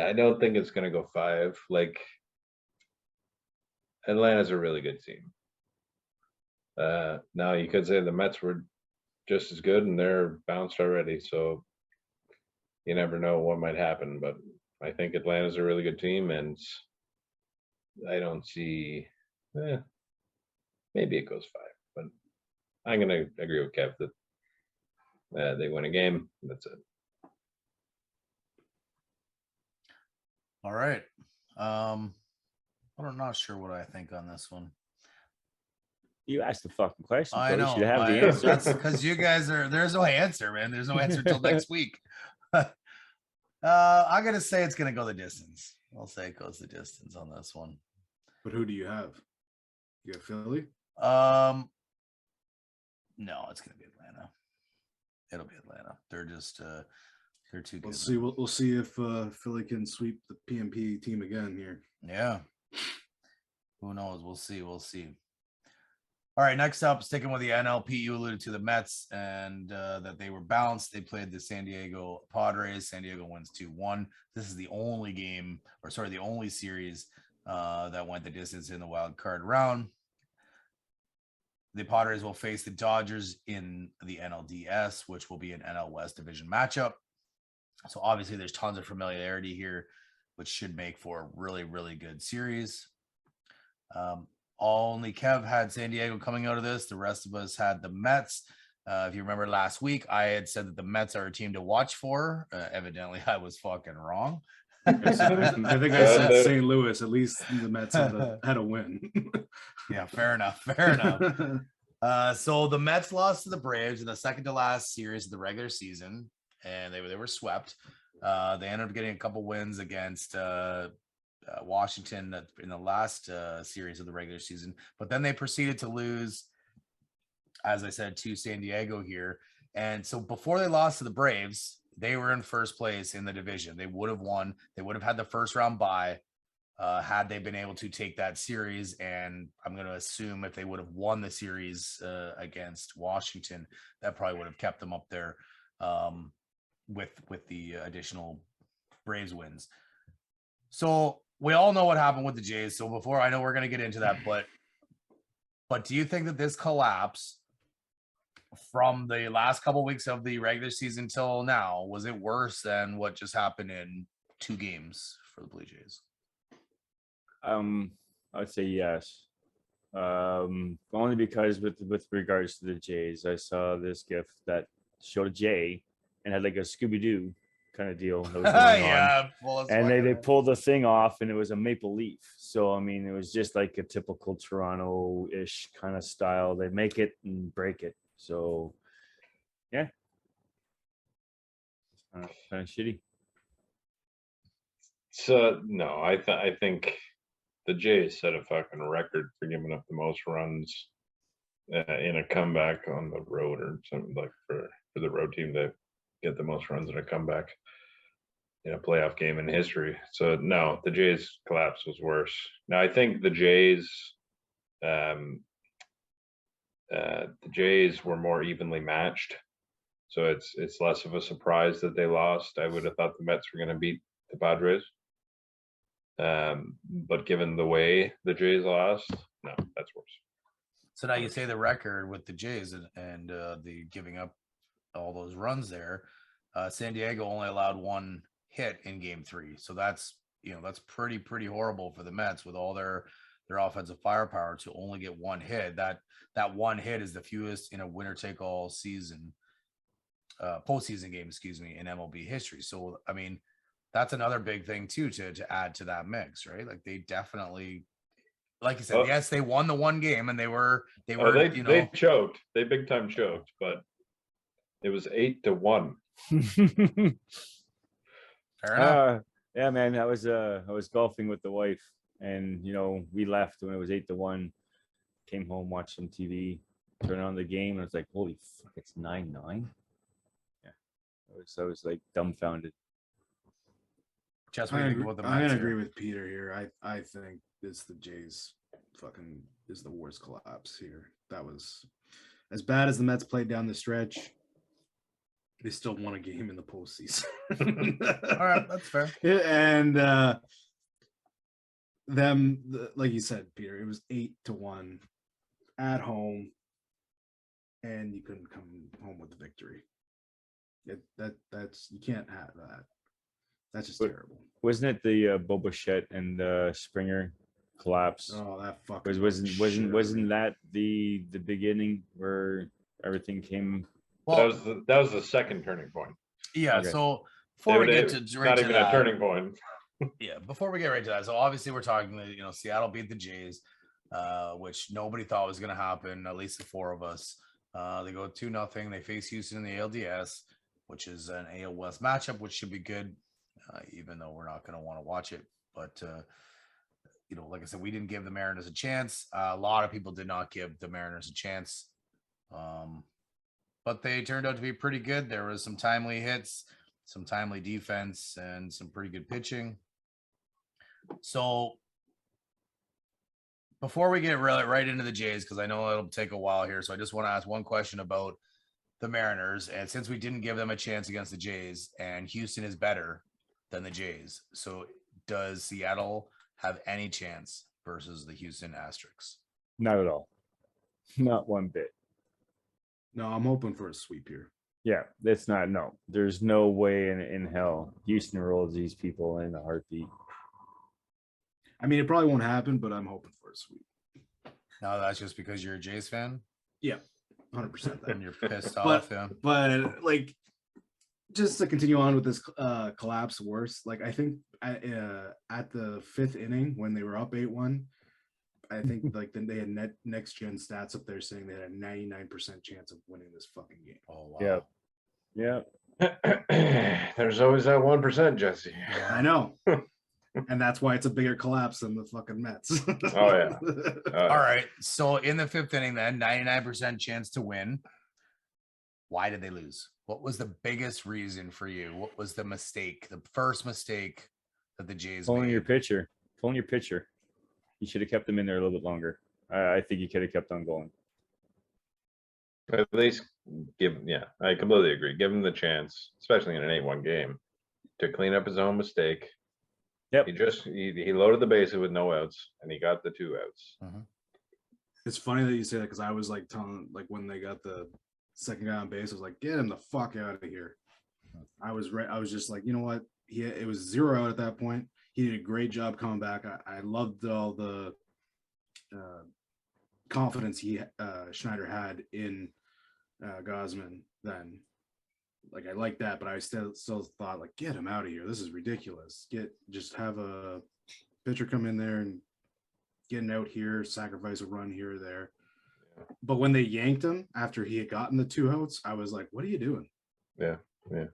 I don't think it's gonna go 5. Like, Atlanta's a really good team. Now you could say the Mets were just as good and they're bounced already, so you never know what might happen. But I think Atlanta's a really good team, and I don't see. Maybe it goes 5, but I'm gonna agree with Kev that they win a game. That's it. All right. I'm not sure what I think on this one. You asked the fucking question. I know. You should have the answer. That's because you guys there's no answer, man. There's no answer until next week. I'm gonna say it's gonna go the distance. I'll say it goes the distance on this one. But who do you have? You have Philly? No, it's gonna be Atlanta. It'll be Atlanta. They're just they're too good. We'll see if Philly can sweep the PNP team again here. Yeah. Who knows? We'll see. All right, next up, sticking with the NLP, you alluded to the Mets and that they were bounced. They played the San Diego Padres. San Diego wins 2-1. This is the only series that went the distance in the wild card round. The Padres will face the Dodgers in the NLDS, which will be an NL West division matchup. So obviously there's tons of familiarity here, which should make for a really, really good series. Only Kev had San Diego coming out of this. The rest of us had the Mets. If you remember last week, I had said that the Mets are a team to watch for. Evidently, I was fucking wrong. I think I said St. Louis. At least the Mets had a win. Yeah, fair enough. So the Mets lost to the Braves in the second to last series of the regular season, and they were swept. They ended up getting a couple wins against Washington in the last series of the regular season, but then they proceeded to lose, as I said, to San Diego here. And so before they lost to the Braves, they were in first place in the division. They would have won. They would have had the first round bye had they been able to take that series. And I'm going to assume if they would have won the series against Washington, that probably would have kept them up there with the additional Braves wins. So we all know what happened with the Jays. So before, I know we're going to get into that, but But do you think that this collapse from the last couple weeks of the regular season till now, was it worse than what just happened in 2 games for the Blue Jays? I'd say yes. Only because with regards to the Jays, I saw this GIF that showed a Jay and had like a Scooby-Doo kind of deal that was going on. Full of And swag. they pulled the thing off and it was a maple leaf. So I mean, it was just like a typical Toronto-ish kind of style. They make it and break it. So yeah, kind of shitty. So no, I think the Jays set a fucking record for giving up the most runs in a comeback on the road, or something, like for the road team to get the most runs in a comeback in a playoff game in history. So no, the Jays collapse was worse. Now I think the Jays were more evenly matched, so it's less of a surprise that they lost. I would have thought the Mets were going to beat the Padres. But given the way the Jays lost, no, that's worse. So now you say the record with the Jays and the giving up all those runs there. San Diego only allowed 1 hit in game 3. So that's pretty horrible for the Mets with all their offensive firepower to only get 1 hit. That 1 hit is the fewest in a winner take all season, postseason game, in MLB history. So I mean, that's another big thing too to add to that mix, right? Like they definitely, like you said, yes, they won the 1 game and they choked. They big time choked, but it was 8-1. Fair enough. Yeah, man. I was golfing with the wife, and we left when it was 8-1. Came home, watched some TV, turned on the game, and I was like, "Holy fuck, it's 9-9." Yeah, I was like dumbfounded. Just I'm what the gonna agree with Peter here. I think it's the Jays fucking is the worst collapse here. That was as bad as the Mets played down the stretch. They still won a game in the postseason. All right, that's fair. And like you said, Peter, it was 8-1 at home, and you couldn't come home with the victory. That's you can't have that. That's just terrible. Wasn't it the Boba and Springer collapse? Oh, that fucking wasn't that the beginning where everything came? Well, that was the second turning point. Yeah. Okay. So before we get to not even a turning point. Yeah. Before we get right to that, so obviously we're talking. Seattle beat the Jays, which nobody thought was going to happen. At least the 4 of us. They go 2-0. They face Houston in the ALDS, which is an AL West matchup, which should be good. Even though we're not going to want to watch it. But, like I said, we didn't give the Mariners a chance. A lot of people did not give the Mariners a chance. But they turned out to be pretty good. There was some timely hits, some timely defense, and some pretty good pitching. So before we get really right into the Jays, because I know it'll take a while here, so I just want to ask one question about the Mariners. And since we didn't give them a chance against the Jays, and Houston is better than the Jays, so does Seattle have any chance versus the Houston Asterix? Not at all. Not one bit. No, I'm hoping for a sweep here. Yeah, that's not. No, there's no way in hell Houston rolls these people in a heartbeat. I mean, it probably won't happen, but I'm hoping for a sweep. No, that's just because you're a Jays fan? Yeah, 100%. And you're pissed off, yeah. But like, just to continue on with this collapse worse, like I think at the 5th inning when they were up 8-1, I think like then they had next gen stats up there saying they had a 99% chance of winning this fucking game. Oh wow. Yeah. There's always that 1%, Jesse. I know. And that's why it's a bigger collapse than the fucking Mets. Oh yeah. All right. So in the 5th inning, then 99% chance to win. Why did they lose? What was the biggest reason for you? What was the mistake? The first mistake that the Jays Pulling made? your pitcher. You should have kept them in there a little bit longer. I think you could have kept on going. At least I completely agree. Give him the chance, especially in an 8-1 game, to clean up his own mistake. Yep. He loaded the bases with no outs, and he got the 2 outs. Mm-hmm. It's funny that you say that because I was like telling, like when they got the second guy on base, I was like, get him the fuck out of here. I was right. I was just like, you know what? It was 0 out at that point. He did a great job coming back. I loved all the confidence Schneider had in Gosman then. Like I like that, but I still thought like, get him out of here. This is ridiculous. Just have a pitcher come in there and get an out here, sacrifice a run here or there. But when they yanked him after he had gotten the 2 outs, I was like, what are you doing? Yeah.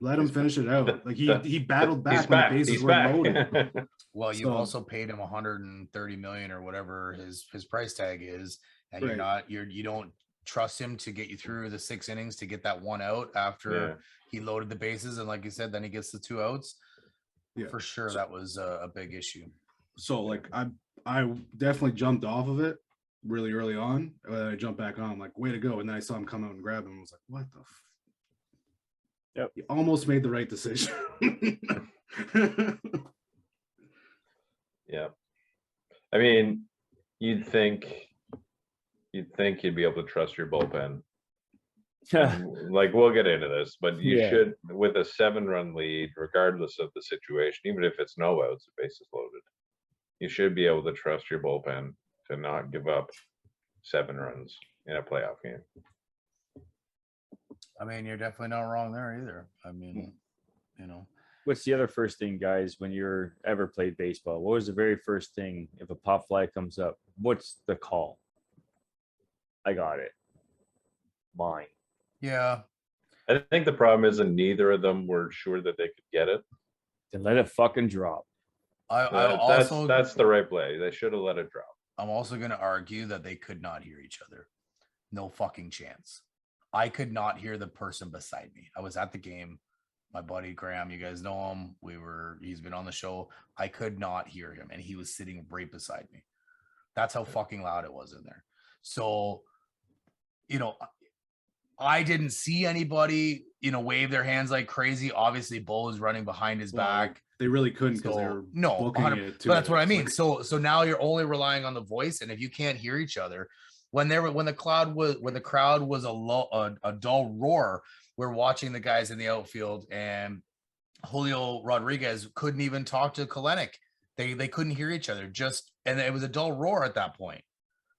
Let him finish it out. Like he battled back when the bases were loaded. Well, you've also paid him 130 million or whatever his price tag is, and you don't trust him to get you through the 6 innings to get that 1 out after he loaded the bases, and like you said, then he gets the 2 outs. Yeah, for sure, that was a big issue. So like I definitely jumped off of it really early on. I jumped back on, I'm like, way to go. And then I saw him come out and grab him. I was like, what the Yep. He almost made the right decision. Yeah. I mean, you'd think you'd be able to trust your bullpen. Like, we'll get into this, but you should, with a 7-run lead, regardless of the situation, even if it's no outs, the bases loaded, you should be able to trust your bullpen to not give up 7 runs in a playoff game. I mean, you're definitely not wrong there either. I mean, you know. What's the other first thing, guys, when you're ever played baseball? What was the very first thing if a pop fly comes up? What's the call? I got it. Mine. Yeah. I think the problem is that neither of them were sure that they could get it. Then let it fucking drop. That's the right play. They should have let it drop. I'm also going to argue that they could not hear each other. No fucking chance. I could not hear the person beside me. I was at the game. My buddy Graham, you guys know him. He's been on the show. I could not hear him, and he was sitting right beside me. That's how fucking loud it was in there. So, you know, I didn't see anybody, wave their hands like crazy. Obviously, Bo was running behind his back. They really couldn't because they were booking it too. But that's what I mean. So now you're only relying on the voice, and if you can't hear each other, when the crowd was a dull roar, we're watching the guys in the outfield, and Julio Rodriguez couldn't even talk to Kalenic. They couldn't hear each other, and it was a dull roar at that point.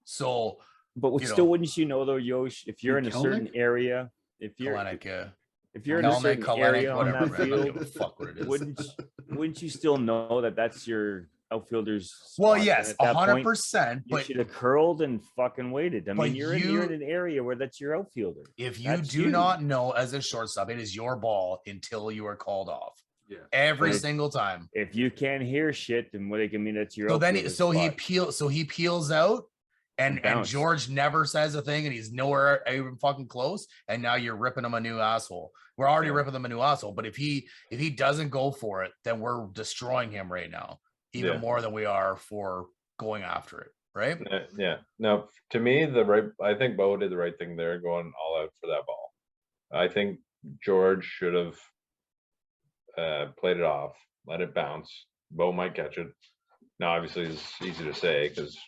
So, but wouldn't you know though, Yosh, if you're in a certain area, if you're Kalenic, if you're in a certain area on that field, fuck what it is. Wouldn't you still know that that's your outfielders? Well, yes, 100%. But you should have curled and fucking waited. I mean, you're in an area where that's your outfielder. If you do not know as a shortstop, it is your ball until you are called off. Yeah, every single time. If you can't hear shit, then what it can mean that's your. He peels out, and George never says a thing, and he's nowhere even fucking close. And now you're ripping him a new asshole. We're already ripping him a new asshole, but if he doesn't go for it, then we're destroying him right now. Even more than we are for going after it, right? Yeah. No, to me, I think Bo did the right thing there, going all out for that ball. I think George should have played it off, let it bounce. Bo might catch it. Now, obviously, it's easy to say because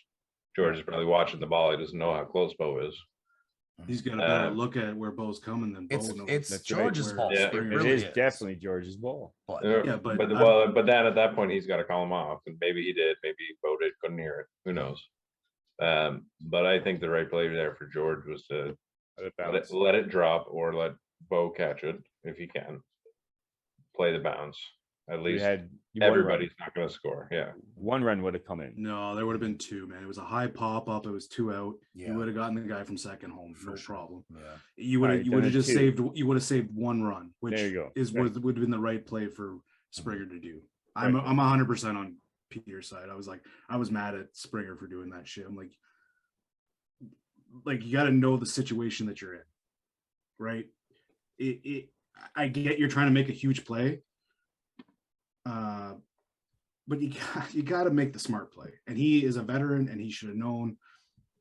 George is probably watching the ball. He doesn't know how close Bo is. He's got a better look at where Bo's coming than Bo knows. It's George's ball. Yeah, it is definitely George's ball. But then at that point he's got to call him off, and maybe he did. Maybe Bo couldn't hear it. Who knows? But I think the right play there for George was to let it drop or let Bo catch it if he can. Play the bounce. At least everybody's not going to score. Yeah. 1 run would have come in. No, there would have been 2, man. It was a high pop up. It was 2 out. Yeah. You would have gotten the guy from second home. No problem. Yeah. You would have just saved 1 run, which would have been the right play for Springer to do. I'm 100% on Peter's side. I was mad at Springer for doing that shit. I'm like you got to know the situation that you're in, right? I get you're trying to make a huge play. But you got to make the smart play, and he is a veteran, and he should have known.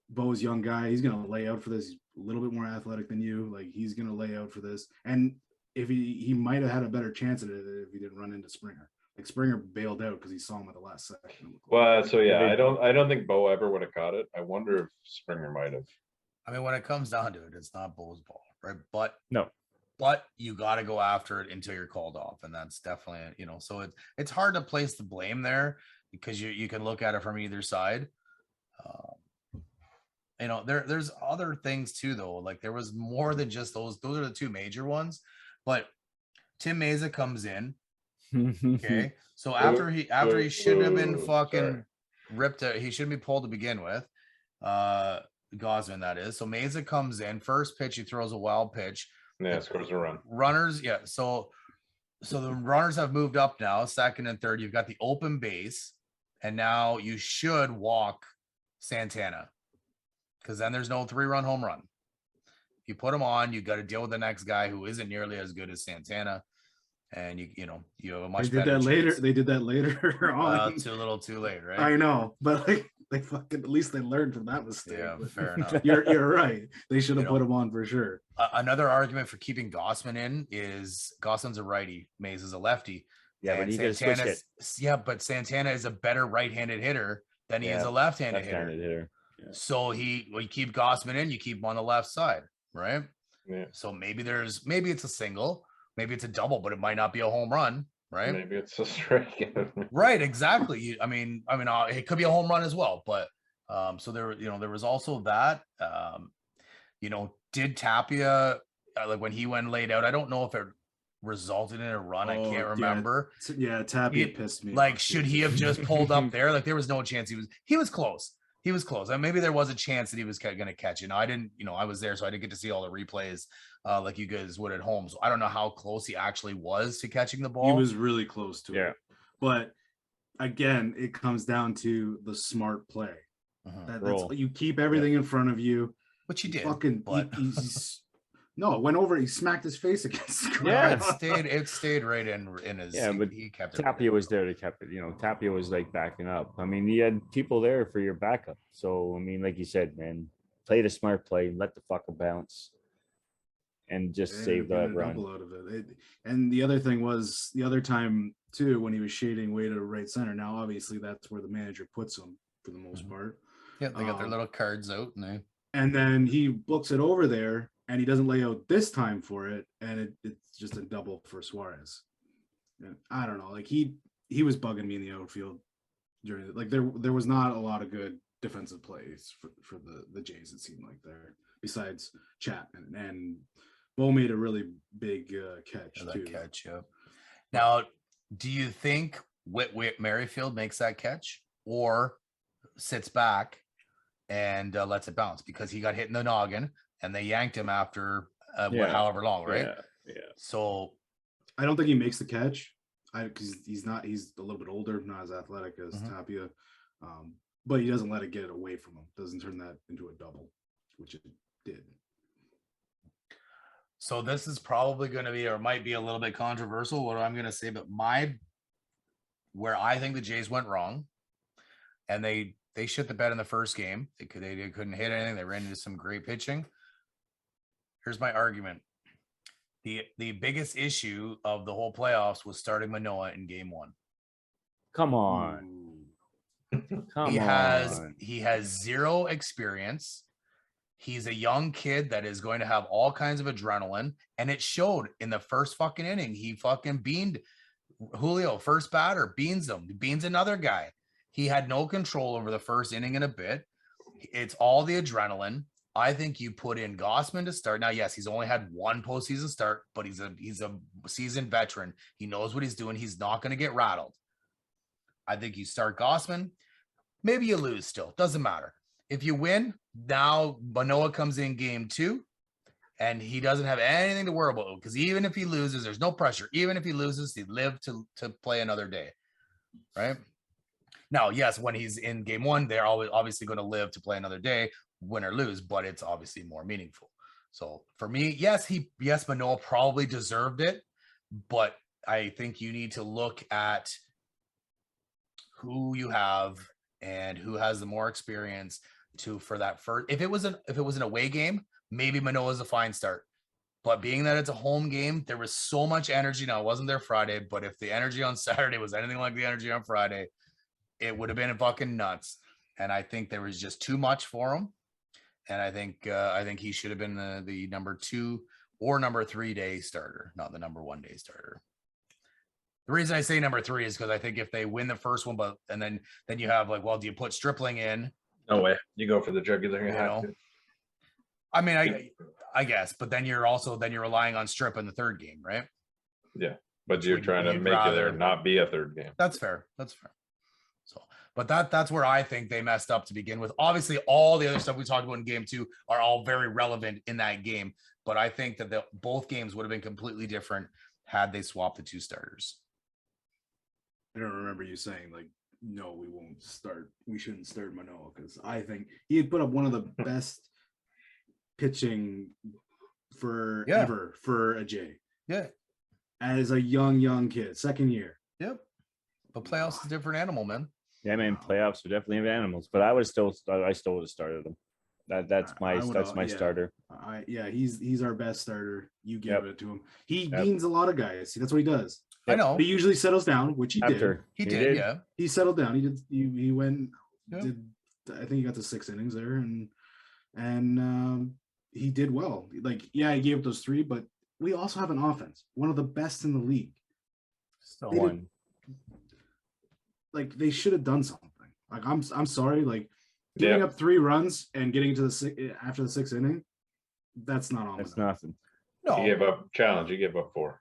Bo's young guy, he's gonna lay out for this. He's a little bit more athletic than you. Like, he's gonna lay out for this, and if he might have had a better chance at it if he didn't run into Springer. Springer bailed out because he saw him at the last second. Well, so yeah, I don't think Bo ever would have caught it. I wonder if Springer might have. I mean, when it comes down to it, it's not Bo's ball, right? But No. But you got to go after it until you're called off, and that's definitely, so it's hard to place the blame there because you can look at it from either side. There's other things too, though. Like there was more than just those. Those are the two major ones. But Tim Meza comes in. Okay, so after he shouldn't have been fucking ripped out, he shouldn't be pulled to begin with. Gosman, that is. So Meza comes in, first pitch, he throws a wild pitch. Yeah, scores a run. Runners, yeah. So the runners have moved up now, second and third. You've got the open base, and now you should walk Santana because then there's no 3-run home run. If you put him on, you got to deal with the next guy who isn't nearly as good as Santana, and you have a much better chance. They did that later on. Too little, too late, right? I know, but they fucking, at least they learned from that mistake. Yeah, fair enough. You're right. They should have put him on for sure. Another argument for keeping Gosman in is Gosman's a righty, Mays is a lefty. Yeah, but he gets switch hit. Yeah, but Santana is a better right-handed hitter than he is a left-handed hitter. Yeah. So we keep Gosman in, you keep him on the left side, right? Yeah. So maybe it's a single, maybe it's a double, but it might not be a home run, right? Maybe it's a strikeout. Right, exactly. I mean, it could be a home run as well, but so there was also that. Did Tapia like when he went laid out? I don't know if it resulted in a run. I can't remember. Yeah, Tapia pissed me. Like, should he have just pulled up there? Like, there was no chance he was close. He was close. And maybe there was a chance that he was going to catch it. I didn't, I was there, so I didn't get to see all the replays like you guys would at home. So I don't know how close he actually was to catching the ball. He was really close to it. But again, it comes down to the smart play. That's you keep everything in front of you. Which he did. No, it went over. He smacked his face against the ground. Yeah, it stayed right in his. Yeah, but he kept it. Tapia was there to keep it. Tapia was like backing up. I mean, you had people there for your backup. So I mean, like you said, man, play the smart play, let the fucker bounce, and just save that run. Out of it. And the other thing was the other time too when he was shading way to right center. Now, obviously, that's where the manager puts him for the most part. Yeah, they got their little cards out, and then he books it over there. And he doesn't lay out this time for it, and it's just a double for Suarez. And I don't know, like he was bugging me in the outfield during it. Like there was not a lot of good defensive plays for the Jays. It seemed like there, besides Chapman, and Bo made a really big catch too. Catch, yeah. Now, do you think Whit Merrifield makes that catch or sits back and lets it bounce because he got hit in the noggin? And they yanked him after however long, right? Yeah. So I don't think he makes the catch. Because he's a little bit older, not as athletic as Tapia. But he doesn't let it get away from him. Doesn't turn that into a double, which it did. So this is probably going to be, or might be a little bit controversial, what I'm going to say, but where I think the Jays went wrong, and they shit the bed in the first game. They couldn't hit anything. They ran into some great pitching. Here's my argument. The biggest issue of the whole playoffs was starting Manoah in game 1. Come on. He has zero experience. He's a young kid that is going to have all kinds of adrenaline. And it showed in the first fucking inning. He fucking beaned Julio, first batter, beans another guy. He had no control over the first inning in a bit. It's all the adrenaline. I think you put in Gosman to start. Now, yes, he's only had one postseason start, but he's a seasoned veteran. He knows what he's doing. He's not going to get rattled. I think you start Gosman. Maybe you lose still. Doesn't matter. If you win, now Manoah comes in game 2, and he doesn't have anything to worry about because even if he loses, there's no pressure. Even if he loses, he live to play another day, right? Now, yes, when he's in game 1, they're always obviously going to live to play another day, win or lose, but it's obviously more meaningful. So for me, yes, Manoah probably deserved it, but I think you need to look at who you have and who has the more experience for that first. If it was an away game, maybe Manoah's a fine start. But being that it's a home game, there was so much energy. Now, it wasn't there Friday, but if the energy on Saturday was anything like the energy on Friday, it would have been fucking nuts. And I think there was just too much for him. And I think he should have been the number 2 or number 3 day starter, not the number 1 day starter. The reason I say number 3 is because I think if they win the first one, and then you have like, well, do you put Stripling in? No way. You go for the jugular. You You have know? to. I mean, I guess, but then you're relying on Strip in the third game, right? Yeah, but you're trying to make it not be a third game. That's fair. So, but that's where I think they messed up to begin with. Obviously, all the other stuff we talked about in game 2 are all very relevant in that game. But I think that both games would have been completely different had they swapped the 2 starters. I don't remember you saying like, no, we won't start. We shouldn't start Manoah because I think he had put up one of the best pitching forever for a J. Yeah. As a young kid, second year. Yep. But playoffs is a different animal, man. Yeah, I mean, playoffs are definitely animals, but I still would have started him. That's my starter. He's our best starter. You give it to him. He beans a lot of guys. See, that's what he does. I know. He usually settles down, which he did. He did. Yeah. He settled down. He did. He went. Did I think he got to 6 innings there, and he did well. Like, yeah, he gave up those 3, but we also have an offense, one of the best in the league. Still one. Like, they should have done something. Like, I'm sorry. Like, giving up 3 runs and getting to after the 6th inning, that's not on. That's nothing. No, he gave up challenge. He gave up 4.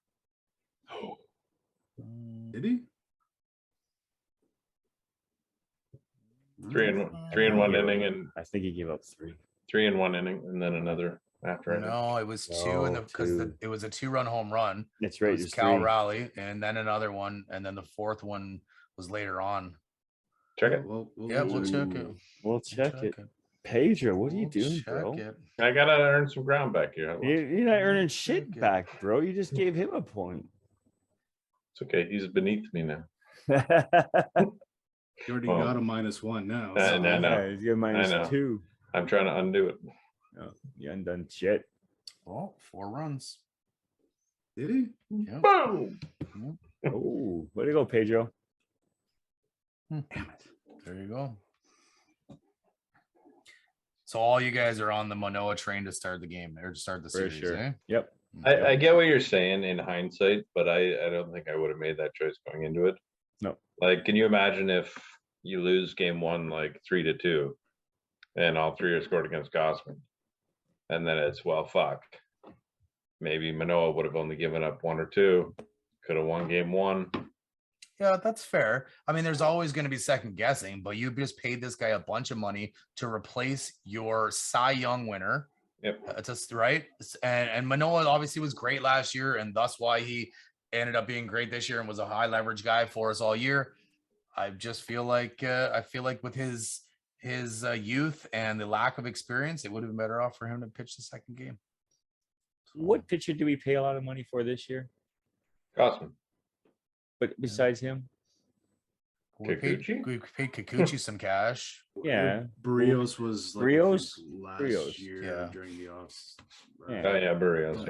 Did he? 3 and 1 inning, and I think he gave up 3. 3 in 1 inning, and then another after it. No, it was 2 because it was a 2-run home run. That's right. It was Cal Raleigh, and then another one, and then the 4th one was later on. Check it. We'll check it. We'll check it. Pedro, what are you doing, bro? I gotta earn some ground back here. You're not earning shit back, bro. You just gave him a point. It's okay. He's beneath me now. You already got a -1 now. No. He's got -2. I'm trying to undo it. Oh, you undone shit. Well, 4 runs. Did he? Yep. Boom! Oh, way to go, Pedro. Damn it. There you go. So all you guys are on the Manoah train to start the game or to start the series, sure. eh? Yep. I get what you're saying in hindsight, but I don't think I would have made that choice going into it. No. Like, can you imagine if you lose game 1 like 3-2 and all 3 are scored against Gossman? And then it's, well, fuck. Maybe Manoah would have only given up 1 or 2, could have won game 1. Yeah, that's fair. I mean, there's always going to be second guessing, but you just paid this guy a bunch of money to replace your Cy Young winner. Yep. It's just right. And Manoah obviously was great last year, and that's why he ended up being great this year and was a high leverage guy for us all year. I just feel like with his youth and the lack of experience, it would have been better off for him to pitch the second game. What pitcher do we pay a lot of money for this year? Gossman. But besides him? We paid Kikuchi some cash. Yeah. Barrios was like last year during the offs. Yeah. Oh yeah, Barrios.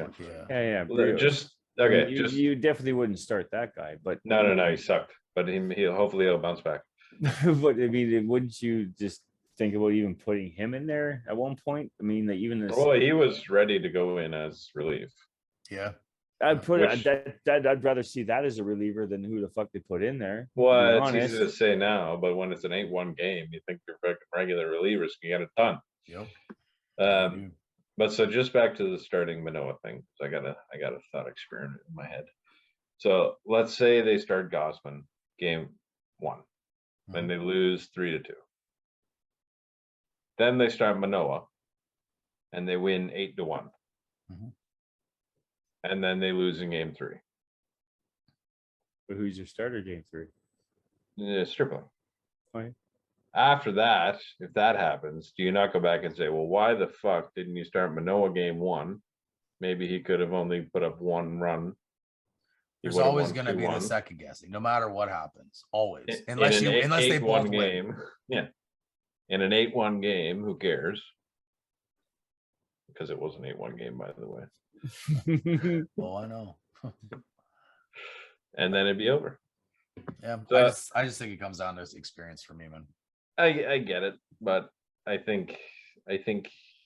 Yeah. Just okay. You definitely wouldn't start that guy, but no, he sucked. But he'll bounce back. But I mean, wouldn't you just think about even putting him in there at one point? I mean, like even this. Well, he was ready to go in as relief. Yeah. I'd I'd rather see that as a reliever than who the fuck they put in there. Well, it's easy to say now, but when it's an 8-1 game, you think your regular relievers can get it done. Yep. But so just back to the starting Manoah thing, I got a thought experiment in my head. So let's say they start Gossman game 1, and they lose 3-2. Then they start Manoah, and they win 8-1. And then they lose in game 3. But who's your starter game 3? Stripling. Okay. After that, if that happens, do you not go back and say, well, why the fuck didn't you start Manoah game 1? Maybe he could have only put up 1 run. There's always going to be the second guessing, no matter what happens. Always, unless they both win. Yeah, in an 8-1 game, who cares? Because it was an 8-1 game, by the way. Oh, I know. And then it'd be over. Yeah, So- I just think it comes down to experience for me, man. I get it, but I think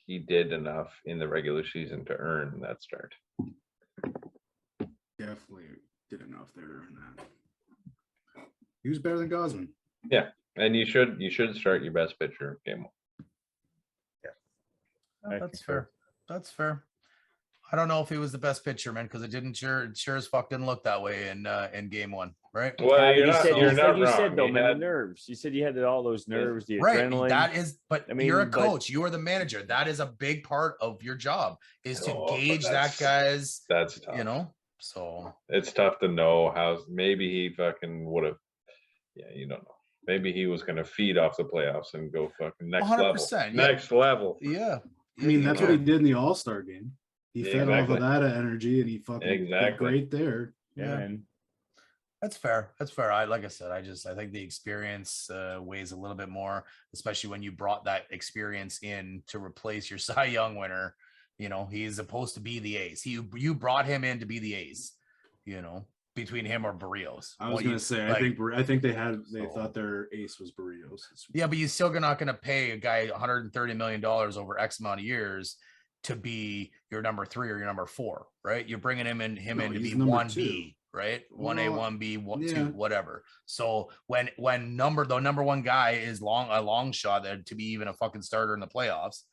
he did enough in the regular season to earn that start. Definitely did enough there to earn that. He was better than Gosman. And you should start your best pitcher game 1. I That's concur. fair. That's fair. I don't know if he was the best pitcher, man, because it didn't sure as fuck didn't look that way in game 1, right? Well, You you're said, not like you wrong. said though, He man, had- the nerves. You said you had all those nerves, the Right. adrenaline. That is, but I you're a mean, but- coach, you are the manager. That is a big part of your job is to Oh, but gauge that guy's, That's tough. you know. So It's tough to know how. Maybe he fucking would have. Yeah, you don't know. Maybe he was going to feed off the playoffs and go fucking next level. 100%, yeah. Next level. yeah. I mean, you that's know. what he did in the All-Star game. He Yeah, fed off exactly. of that energy, and he fucking did Exactly. great there. Yeah, Yeah. man. That's fair. That's fair. Like I said, I think the experience weighs a little bit more, especially when you brought that experience in to replace your Cy Young winner. You know, he's supposed to be the ace. You brought him in to be the ace. You know, between him or Barrios. I was What gonna you- say, like, I think they So- thought their ace was Barrios. yeah, but you're still not going to pay a guy $130 million over X amount of years to be your number 3 or your number 4, right? You're bringing him in No, to he's be number 1B, right? 1A, Well, 1B, 2, yeah. whatever. So when the number 1 guy is a long shot that to be even a fucking starter in the playoffs,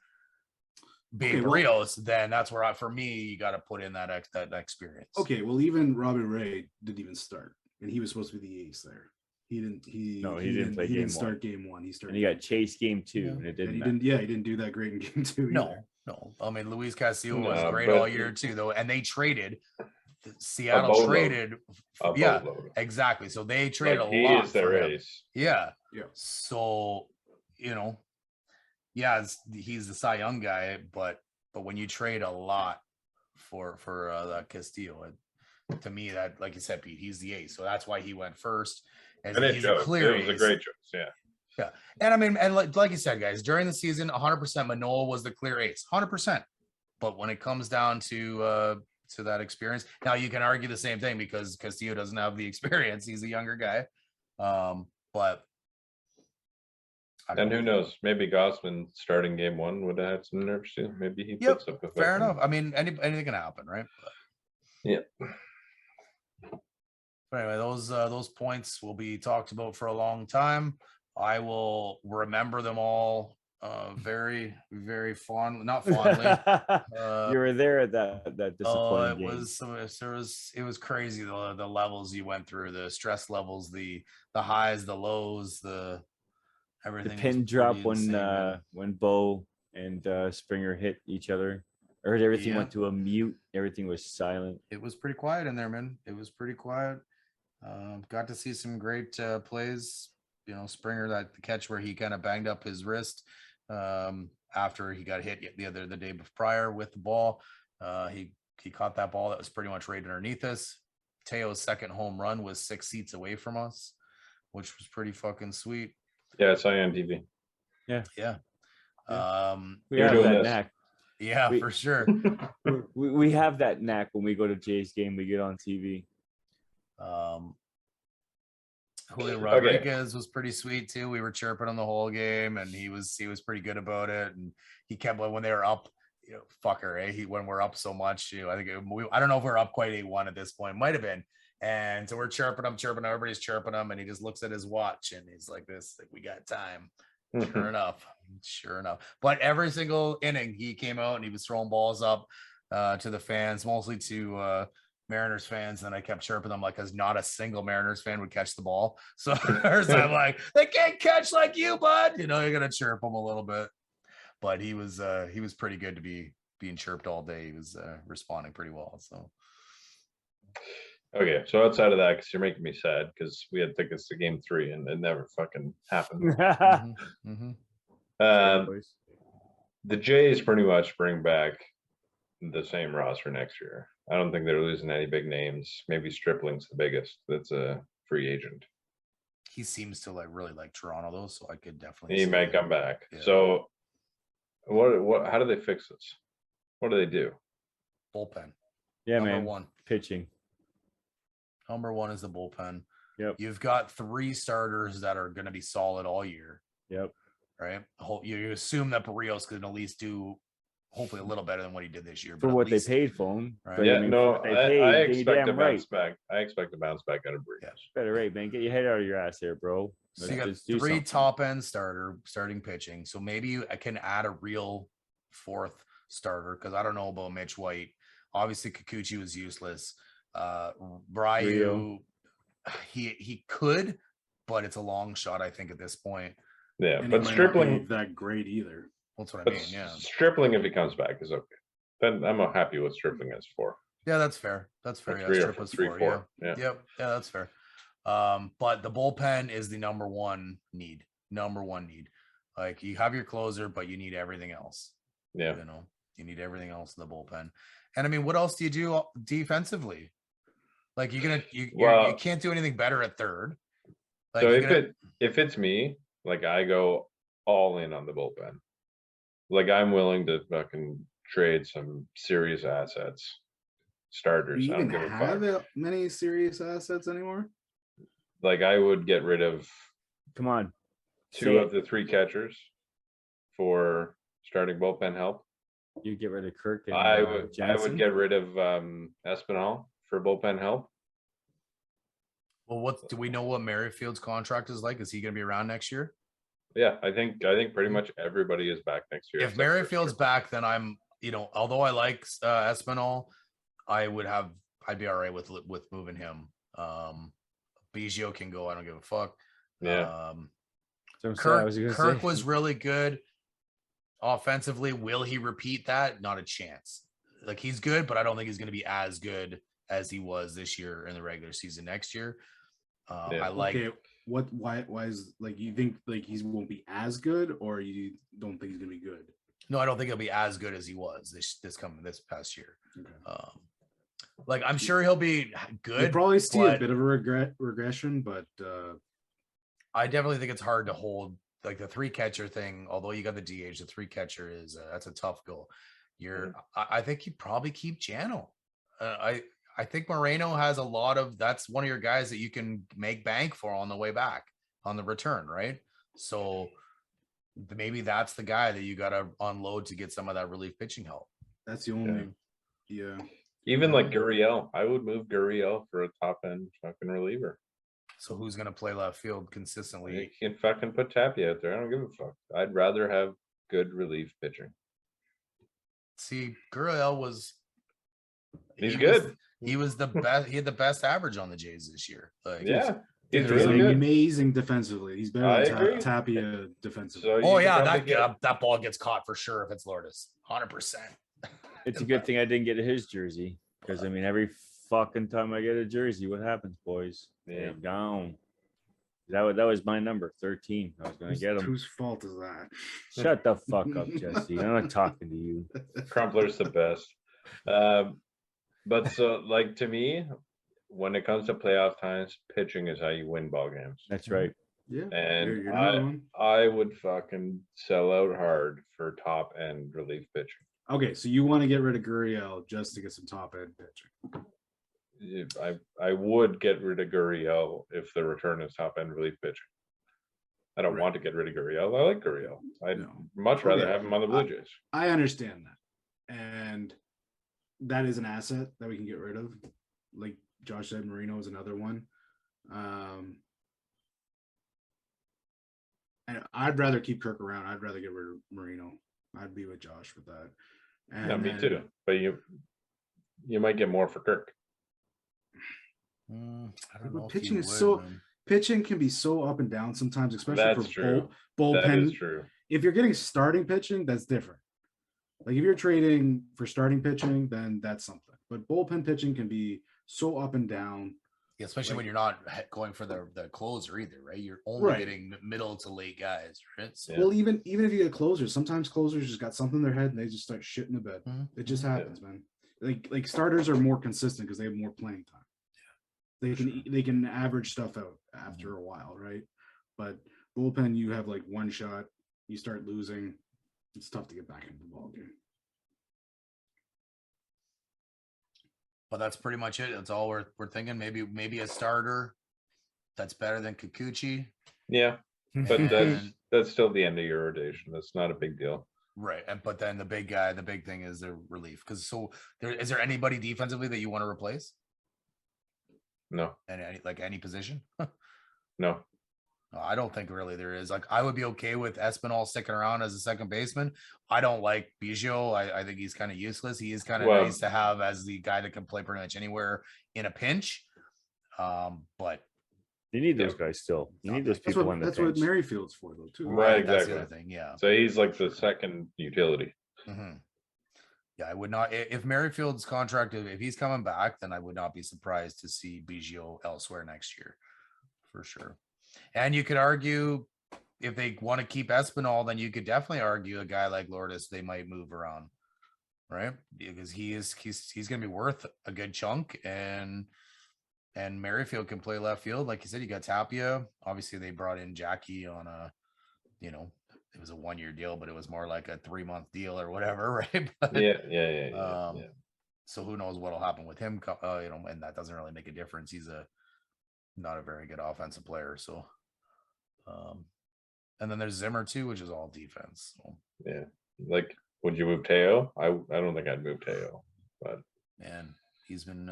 being Okay, well- Barrios, then that's where for me you got to put in that experience. Okay, well, even Robbie Ray didn't even start, and he was supposed to be the ace there. He didn't play He game didn't start game 1. He started. And you got Chase game 2, Yeah. and it And didn't. he matter. didn't. Yeah, he didn't do that great in game 2. No, either. no. I mean, Luis Castillo was No, great but all year too, though, and they traded. Seattle boatload. traded. A Yeah, boatload. exactly. So they traded Like a he lot is for their him. ace. Yeah. Yeah. So, you know, yeah, he's the Cy Young guy, but when you trade a lot for Castillo, to me, that, like you said, Pete, he's the ace. So that's why he went first. As And it he's showed. a clear It was a ace. great choice. Yeah. And I mean, and like you said, guys, during the season, 100% Manoah was the clear ace, 100%. But when it comes down to that experience, now you can argue the same thing because Castillo doesn't have the experience. He's a younger guy. But I don't And who know. knows? Maybe Gossman starting game 1 would have had some nerves too. Maybe he Yep, puts up a fair fucking- enough. I mean, anything can happen, right? Yeah. But anyway, those points will be talked about for a long time. I will remember them all very, very fondly. Not fondly. You were there at that Oh, disappointing it game. it was crazy the levels you went through, the stress levels, the highs, the lows, the everything. The was pin drop pretty insane, man. when Bo and Springer hit each other. I heard everything Yeah. went to a mute. Everything was silent. It was pretty quiet in there, man. It was pretty quiet. Got to see some great plays. You know, Springer, the catch where he kind of banged up his wrist after he got hit the day prior with the ball. He caught that ball that was pretty much right underneath us. Teo's second home run was 6 seats away from us, which was pretty fucking sweet. Yeah, it's on TV. Yeah. We You're have doing that this. knack. Yeah, We- for sure. We have that knack when we go to Jay's game. We get on TV. Julio Okay. Rodriguez was pretty sweet too. We were chirping him the whole game, and he was pretty good about it. And he kept when they were up, you know, fucker, eh? When we're up so much, you know, I think I don't know if we're up quite 8-1 at this point, might have been. And so we're chirping him, everybody's chirping him, and he just looks at his watch and he's like this, like, we got time. Sure enough. But every single inning he came out and he was throwing balls up to the fans, mostly to Mariners fans. And I kept chirping them, like, because not a single Mariners fan would catch the ball. So I'm like, they can't catch like you, bud. You know, you're gonna chirp them a little bit. But he was pretty good to be being chirped all day. He was responding pretty well. So Okay, so outside of that, because you're making me sad, because we had tickets to game 3 and it never fucking happened. mhm, mhm. The Jays pretty much bring back the same roster next year. I don't think they're losing any big names. Maybe Stripling's the biggest. That's a free agent. He seems to really like Toronto though, so I could definitely He see may that. come back. Yeah. So, what? How do they fix this? What do they do? bullpen. Yeah, Number man. one. Pitching. Number one is the bullpen. Yep. You've got 3 starters that are going to be solid all year. Yep. Right. You assume that Barrios can at least do hopefully a little better than what he did this year. For but what at they least, paid for him. Right. But, Yeah, I mean, no, for what they I paid, you expect a damn bounce right. back. I expect a bounce back out of Barrios. Yeah. Better right, man. Get your head out of your ass there, bro. So you Let's got do 3 something. top end starting pitching. So maybe I can add a real 4th starter because I don't know about Mitch White. Obviously, Kikuchi was useless. Ryu, Rio. he could, but it's a long shot, I think, at this point. Yeah, And but he might not Stripling, be that great either. That's what I but mean. Yeah. Stripling, if he comes back, is okay. Then I'm happy with Stripling as 4. Yeah, that's fair. That's fair. Or Yeah, 3 or Strip was 3, 4. 4. Yeah. Yeah. Yep. Yeah, that's fair. But the bullpen is the number one need. Like you have your closer, but you need everything else. Yeah. You know, you need everything else in the bullpen. And I mean, what else do you do defensively? Like you can't do anything better at third. Like So if it's me, like I go all in on the bullpen. Like I'm willing to fucking trade some serious assets, Do starters. you I don't even give a have fuck. many serious assets anymore? Like I would get rid of Come on. 2 of the 3 catchers for starting bullpen help. You get rid of Kirk and I would Jansen. get rid of Espinal for bullpen help. Well, what do we know what Merrifield's contract is like? Is he going to be around next year? Yeah, I think pretty much everybody is back next year. If except for Merrifield's Stripling. back, then I'm, although I like Espinal, I'd be all right with moving him. Biggio can go. I don't give a fuck. Yeah. Kirk was really good offensively. Will he repeat that? Not a chance. Like he's good, but I don't think he's going to be as good as he was this year in the regular season next year. Yeah. I like. Okay, why is like you think like he won't be as good, or you don't think he's gonna be good? No, I don't think he'll be as good as he was this past year. Okay. Like I'm sure he'll be good. You'll probably see a but bit of a regression, but I definitely think it's hard to hold like the 3 catcher thing. Although you got the DH, the 3 catcher is that's a tough goal. I think you probably keep Jano. I think Moreno has a lot of. That's one of your guys that you can make bank for on the way back on the return, right? So maybe that's the guy that you got to unload to get some of that relief pitching help. that's the only. Yeah. Even like Gurriel, I would move Gurriel for a top end fucking reliever. So who's going to play left field consistently? You can fucking put Tapia out there. I don't give a fuck. I'd rather have good relief pitching. See, Gurriel was. He's good. He was the best. He had the best average on the Jays this year. Like, Yeah. He's He's really good. amazing defensively. He's better I than agree. Tapia defensively. So Oh you yeah, could probably that ball gets caught for sure if it's Lourdes, 100%. It's a good thing I didn't get his jersey because I mean, every fucking time I get a jersey, what happens, boys? Yeah. They're gone. That was my number 13. I was gonna get him. Whose fault is that? Shut the fuck up, Jesse. I'm not talking to you. Crumpler's the best. But so like to me, when it comes to playoff times, pitching is how you win ball games. That's right. Yeah. And You're not wrong. I would fucking sell out hard for top end relief pitching. Okay, so you want to get rid of Gurriel just to get some top end pitching. I would get rid of Gurriel if the return is top end relief pitching. I don't Right. want to get rid of Gurriel. I like Gurriel. I'd No. much rather Okay. have him on the Blue Jays. I understand that. And that is an asset that we can get rid of. Like Josh said, Marino is another one. And I'd rather keep Kirk around. I'd rather get rid of Marino. I'd be with Josh with that. And Yeah, me then- too. But you might get more for Kirk. I don't But know. if pitching you is would, so- man. Pitching can be so up and down sometimes, especially That's for true. bullpen. That is true. If you're getting starting pitching, that's different. Like if you're trading for starting pitching, then that's something. But bullpen pitching can be so up and down. Yeah, especially like- when you're not going for the closer either, right? You're only Right. getting middle to late guys, right? So, Yeah. Well, even if you get closers, sometimes closers just got something in their head and they just start shitting the bed. Mhm. It just Yeah. happens, man. Like starters are more consistent because they have more playing time. They can average stuff out after a while, right? But bullpen, you have like one shot, you start losing. It's tough to get back into the ball game. But that's pretty much it. That's all we're thinking. Maybe a starter that's better than Kikuchi. Yeah, but And- that's still the end of your rotation. That's not a big deal. Right. But then the big thing is the relief. Because is there anybody defensively that you want to replace? No, And any position? no. I don't think really there is. Like, I would be okay with Espinal sticking around as a second baseman. I don't like Biggio. I think he's kind of useless. He is kind of Well- nice to have as the guy that can play pretty much anywhere in a pinch. But You need those guys still. You need those people in the That's pinch. what Merrifield's for, though, too. Right, that's exactly. the other thing. Yeah. So he's like the second utility. Mm-hmm. Yeah, I would not. If Merrifield's contracted, if he's coming back, then I would not be surprised to see Biggio elsewhere next year, for sure. And you could argue if they want to keep Espinal, then you could definitely argue a guy like Lourdes they might move around, right? Because he's going to be worth a good chunk, and Merrifield can play left field, like you said. You got Tapia. Obviously, they brought in Jackie on a, it was a 1-year deal, but it was more like a 3-month deal or whatever, right? But, Yeah. So who knows what'll happen with him? And that doesn't really make a difference. He's not a very good offensive player. So, and then there's Zimmer too, which is all defense. So, Yeah. Like, would you move Teo? I don't think I'd move Teo, but man, he's been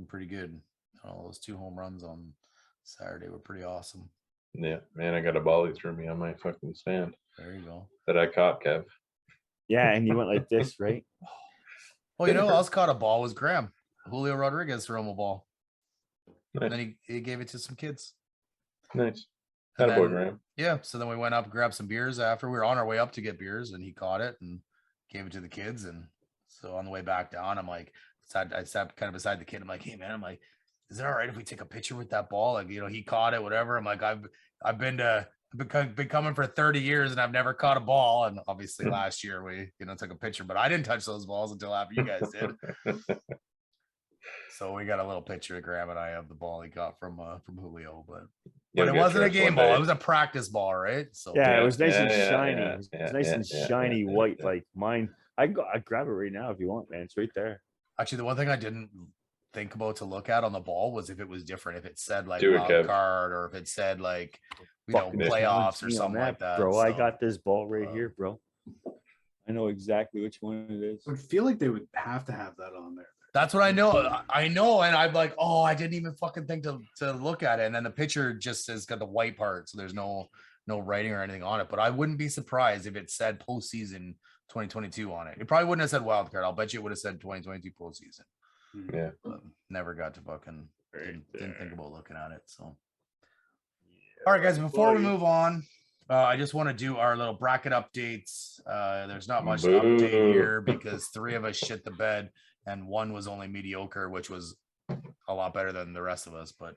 pretty good. All those 2 home runs on Saturday were pretty awesome. yeah, man, I got a volley through me on my fucking stand There you go. that I caught, Kev. Yeah, and you went like this, right? Well, who else caught a ball was Graham. Julio Rodriguez threw him a ball. Nice. And then he gave it to some kids. Nice. And Attaboy, then- Graham. Yeah. So then we went up, grabbed some beers after. We were on our way up to get beers, and he caught it and gave it to the kids. And so on the way back down, I'm like, I sat kind of beside the kid. I'm like, hey man, is it all right if we take a picture with that ball? Like, he caught it, whatever. I'm like, I've been coming for 30 years and I've never caught a ball. And obviously last year we, took a picture, but I didn't touch those balls until after you guys did. So we got a little picture of Graham and I of the ball he got from Julio, but it wasn't a game ball. It was a practice ball, right? So Yeah, it was nice and yeah, shiny. yeah, It was yeah, nice yeah, and yeah, shiny yeah, white yeah. like mine. I'd grab it right now if you want, man. It's right there. Actually, the one thing I didn't think about to look at on the ball was if it was different, if it said like Do it, wild Kev. card or if it said like Fucking playoffs or challenge me on something like that. bro. I So, got this ball right here, bro. I know exactly which one it is. I feel like they would have to have that on there. that's what I know. I know, and I'm like, oh, I didn't even fucking think to look at it. And then the picture just has got the white part, so there's no writing or anything on it. But I wouldn't be surprised if it said postseason 2022 on it. It probably wouldn't have said wild card. I'll bet you it would have said 2022 postseason. Yeah. But never got to fucking didn't think there. about looking at it. So all right, guys, before we move on, I just want to do our little bracket updates. There's not much to update Boo. here because 3 of us shit the bed and 1 was only mediocre, which was a lot better than the rest of us. But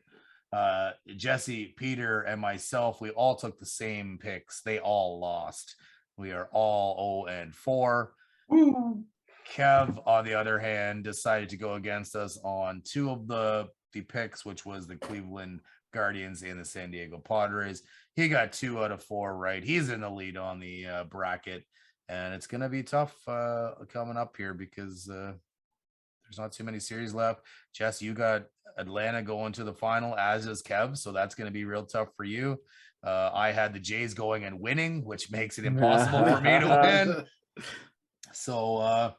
Jesse, Peter, and myself, we all took the same picks. They all lost. We are all 0-4. Kev, on the other hand, decided to go against us on 2 of the picks, which was the Cleveland Guardians and the San Diego Padres. He got 2 out of 4 right. He's in the lead on the bracket, and it's going to be tough coming up here because there's not too many series left. Jess, you got Atlanta going to the final, as is Kev, so that's going to be real tough for you. I had the Jays going and winning, which makes it impossible for me to win. So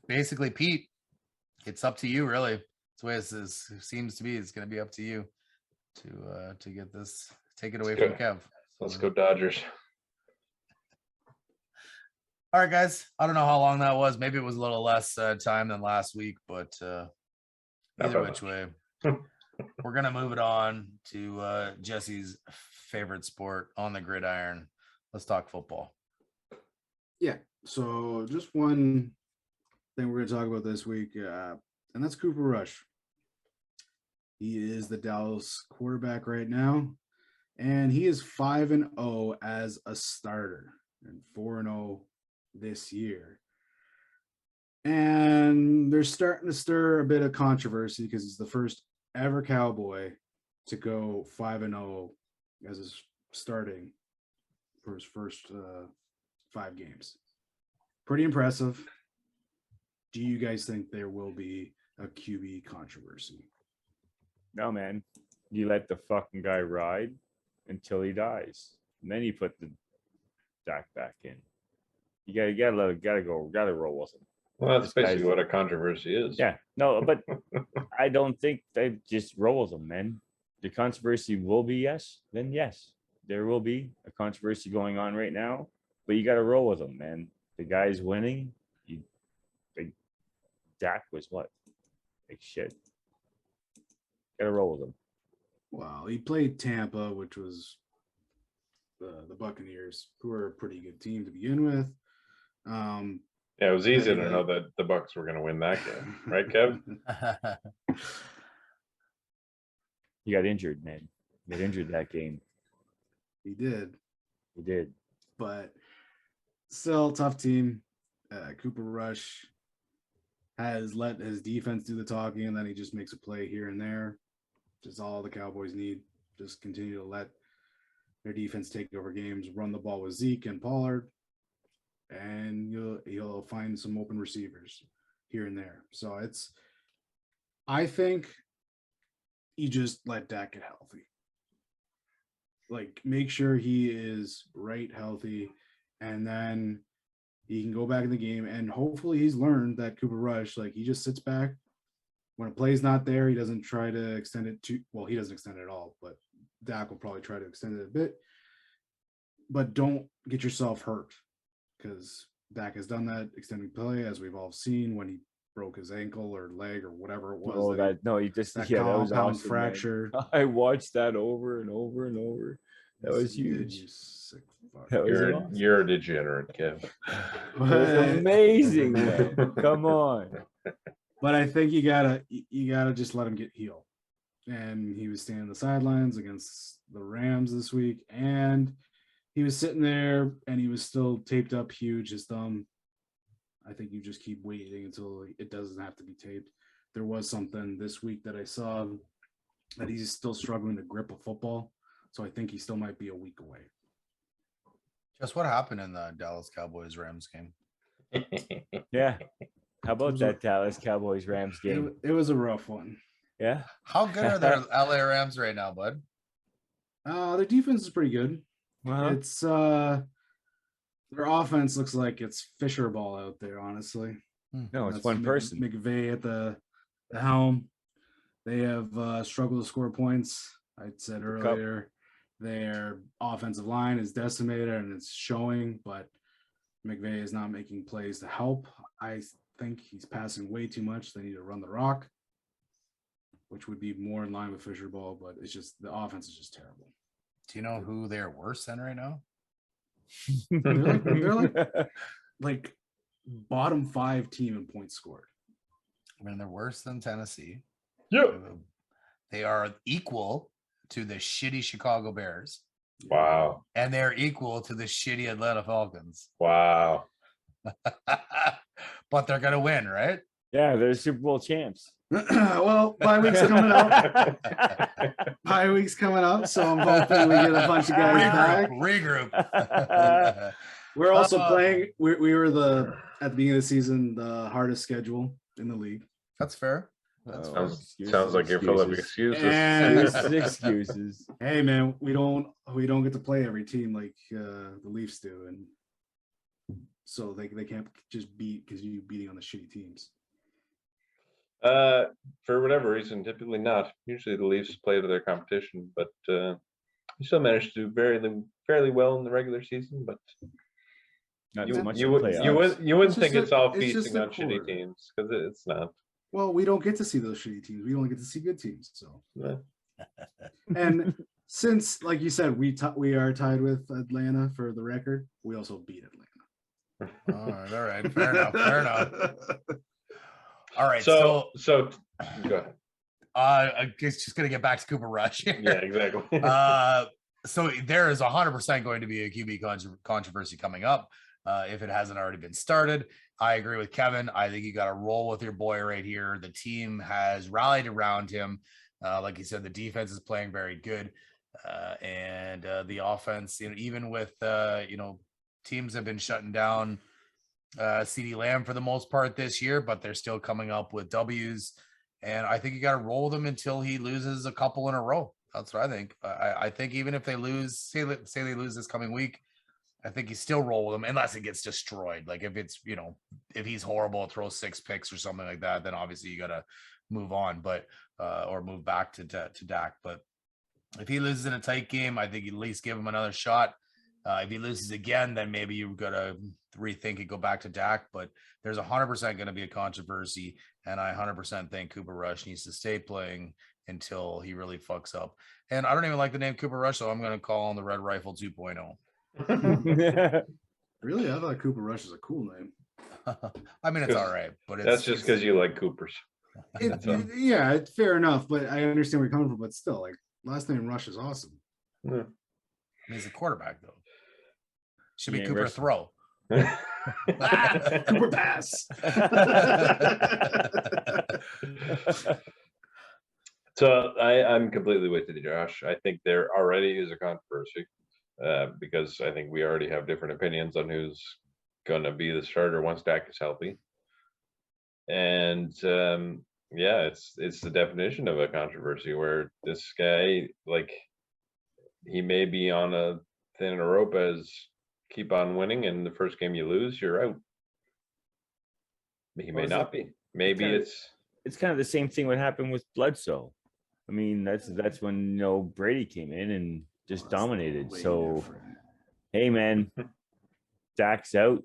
basically, Pete, it's up to you, really. That's the way it seems to be. It's going to be up to you to get this. Take it away from Kev. Let's go Dodgers. All right, guys. I don't know how long that was. Maybe it was a little less time than last week, but either which way, we're going to move it on to Jesse's favorite sport, on the gridiron. Let's talk football. Yeah. So just one thing we're going to talk about this week, and that's Cooper Rush. He is the Dallas quarterback right now, and he is 5-0 as a starter and 4-0 this year. And they're starting to stir a bit of controversy because he's the first ever Cowboy to go 5-0 as his starting for his first 5 games. Pretty impressive. do you guys think there will be a QB controversy? No, man. You let the fucking guy ride until he dies. And then you put the Dak back in. You gotta roll with him. Well, that's This basically guy's- what a controversy is. Yeah, no, but I don't think they just roll with them, man. The controversy will be yes, then yes. There will be a controversy going on right now, but you got to roll with them, man. The guy's winning. Dak was what? Like shit. Got to roll with him. Well, he played Tampa, which was the Buccaneers, who are a pretty good team to begin with. Yeah, it was easy to know that the Bucks were going to win that game, right, Kev? He got injured, man. He got injured that game. He did, He did. but still tough team. Cooper Rush has let his defense do the talking, and then he just makes a play here and there. Just all the Cowboys need. Just continue to let their defense take over games, run the ball with Zeke and Pollard, and you'll find some open receivers here and there. So I think you just let Dak get healthy. Like, make sure he is right, healthy, and then he can go back in the game. And hopefully he's learned that Cooper Rush, like, he just sits back. When a play's not there, he doesn't try to extend it he doesn't extend it at all, but Dak will probably try to extend it a bit. But don't get yourself hurt, because Dak has done that extending play, as we've all seen, when he broke his ankle or leg or whatever it was. He just that that was compound awesome, fracture. man. I watched that over and over and over. That was You huge. sick fuck. That was awesome. You're a degenerate, Kev. It was amazing, man. Come on. But I think you gotta just let him get healed. And he was standing on the sidelines against the Rams this week, and he was sitting there, and he was still taped up huge, his thumb. I think you just keep waiting until it doesn't have to be taped. There was something this week that I saw that he's still struggling to grip a football, so I think he still might be a week away. Just what happened in the Dallas Cowboys Rams game? Yeah. How about that Dallas Cowboys Rams game? It was a rough one. Yeah. How good are their LA Rams right now, bud? Their defense is pretty good. Uh-huh. It's their offense looks like it's Fisher ball out there, honestly. No, it's That's one person. McVay at the helm. They have struggled to score points. I said earlier, their offensive line is decimated and it's showing, but McVay is not making plays to help. I think he's passing way too much. They need to run the rock, which would be more in line with Fisher ball, but it's just the offense is just terrible. Do you know who they're worse than right now? They're like bottom 5 team in points scored. I mean, they're worse than Tennessee. Yeah. They are equal to the shitty Chicago Bears, Wow. and they're equal to the shitty Atlanta Falcons. Wow. But they're gonna win, right? Yeah, they're Super Bowl champs. Well, bye week's coming up. Bye week's coming up, so I'm hoping we get a bunch of guys back. Regroup. We're also playing. We were at the beginning of the season the hardest schedule in the league. That's fair. That's fair. Sounds like you're full of excuses. And Excuses. hey, man, we don't get to play every team like the Leafs do, and so they can't just beat because you're beating on the shitty teams. For whatever reason, typically not. Usually the Leafs play to their competition, but you still managed to do fairly well in the regular season. But Not you so much you in would- playoffs. you wouldn't you wouldn't It's think just it's all it's just feasting a on shitty quarter. teams, because it's not. Well, we don't get to see those shitty teams. We only get to see good teams. So, Yeah. and since, like you said, we are tied with Atlanta for the record, we also beat Atlanta. All right. Fair enough. Fair enough. All right. So go ahead. I guess just gonna get back to Cooper Rush. Yeah, exactly. So there is 100% going to be a QB controversy coming up if it hasn't already been started. I agree with Kevin. I think you got to roll with your boy right here. The team has rallied around him. Like you said, the defense is playing very good, and the offense, even with teams have been shutting down CeeDee Lamb for the most part this year, but they're still coming up with W's. And I think you got to roll them until he loses a couple in a row. That's what I think. I think even if they lose, say they lose this coming week, I think you still roll with him unless it gets destroyed. Like if it's, if he's horrible, throws 6 picks or something like that, then obviously you got to move on, but or move back to Dak. But if he loses in a tight game, I think you at least give him another shot. If he loses again, then maybe you've got to rethink and go back to Dak. But there's 100% going to be a controversy, and I 100% think Cooper Rush needs to stay playing until he really fucks up. And I don't even like the name Cooper Rush, so I'm going to call him the Red Rifle 2.0. Really? I thought Cooper Rush is a cool name. I mean, it's all right, but That's just because you like Coopers. Yeah, fair enough. But I understand where you're coming from. But still, like last name Rush is awesome. Yeah. He's a quarterback, though. Should be Yeah, Cooper Rush- Throw. Cooper Pass. So I'm completely with you, Josh. I think there already is a controversy because I think we already have different opinions on who's going to be the starter once Dak is healthy. And yeah, it's the definition of a controversy where this guy, like, he may be on a thin rope as keep on winning, and the first game you lose, you're out. He may not be. Maybe it's kind of the same thing what happened with Bledsoe. I mean, that's when Brady came in and just dominated. So Different. hey man, Dak's out.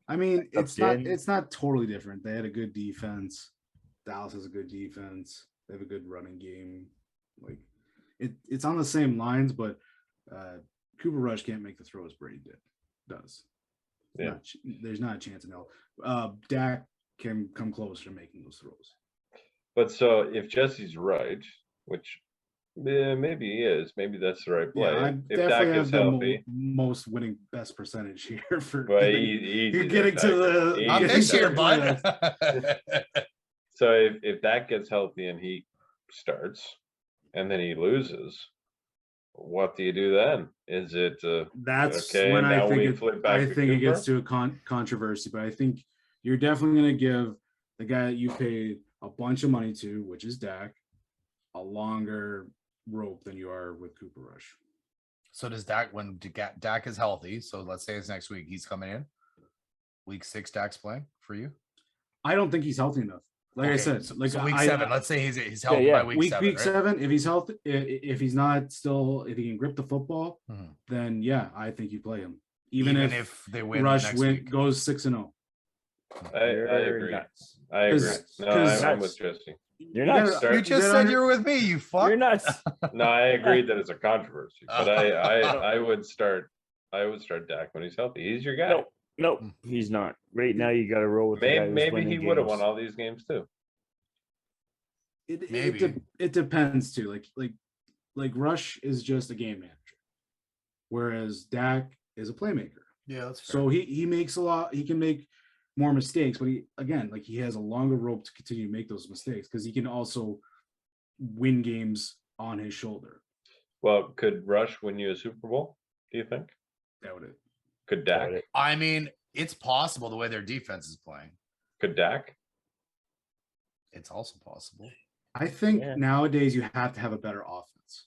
I mean, Tucked in. it's not totally different. They had a good defense. Dallas has a good defense. They have a good running game. Like it's on the same lines, but Cooper Rush can't make the throws Brady does. Yeah. There's not a chance in hell. Dak can come closer to making those throws. But so if Jesse's right, which maybe he is, maybe that's the right play. Yeah, I if Dak definitely is have the healthy, most winning best percentage here for but you're getting to the Not getting this to year, the bud. playoffs. So if Dak gets healthy and he starts, and then he loses, what do you do then? Is it That's okay, when I now we think flip back I to think it gets Cooper? to a controversy, but I think you're definitely going to give the guy that you paid a bunch of money to, which is Dak, a longer rope than you are with Cooper Rush. So does Dak, when Dak is healthy, so let's say it's next week, he's coming in. Week 6, Dak's playing for you? I don't think he's healthy enough. Like I Okay, said, so, like so week 7, let's say he's healthy yeah. by week 7. Week right? 7, if he's healthy, if he's not still, if he can grip the football, Mhm. then yeah, I think you play him. Even if they win Rush next week. goes 6-0. I You're agree. nuts. I agree. 'Cause- No, 'cause- I'm with Jesse. You're nuts. Start- You just gotta said under- you were with me, you fuck. You're nuts. No, I agree that it's a controversy, but I would start Dak when he's healthy. He's your guy. Nope, he's not. Right now, you got to roll with the guy who's Maybe winning he would have games. won all these games too. Maybe. It depends too. Like Rush is just a game manager, whereas Dak is a playmaker. Yeah, that's fair. So he makes a lot. He can make more mistakes, but he has a longer rope to continue to make those mistakes because he can also win games on his shoulder. Well, could Rush win you a Super Bowl? Do you think? Doubt it. Could Dak? Doubt it. I mean, it's possible the way their defense is playing. Could Dak? It's also possible. I think Yeah. nowadays you have to have a better offense.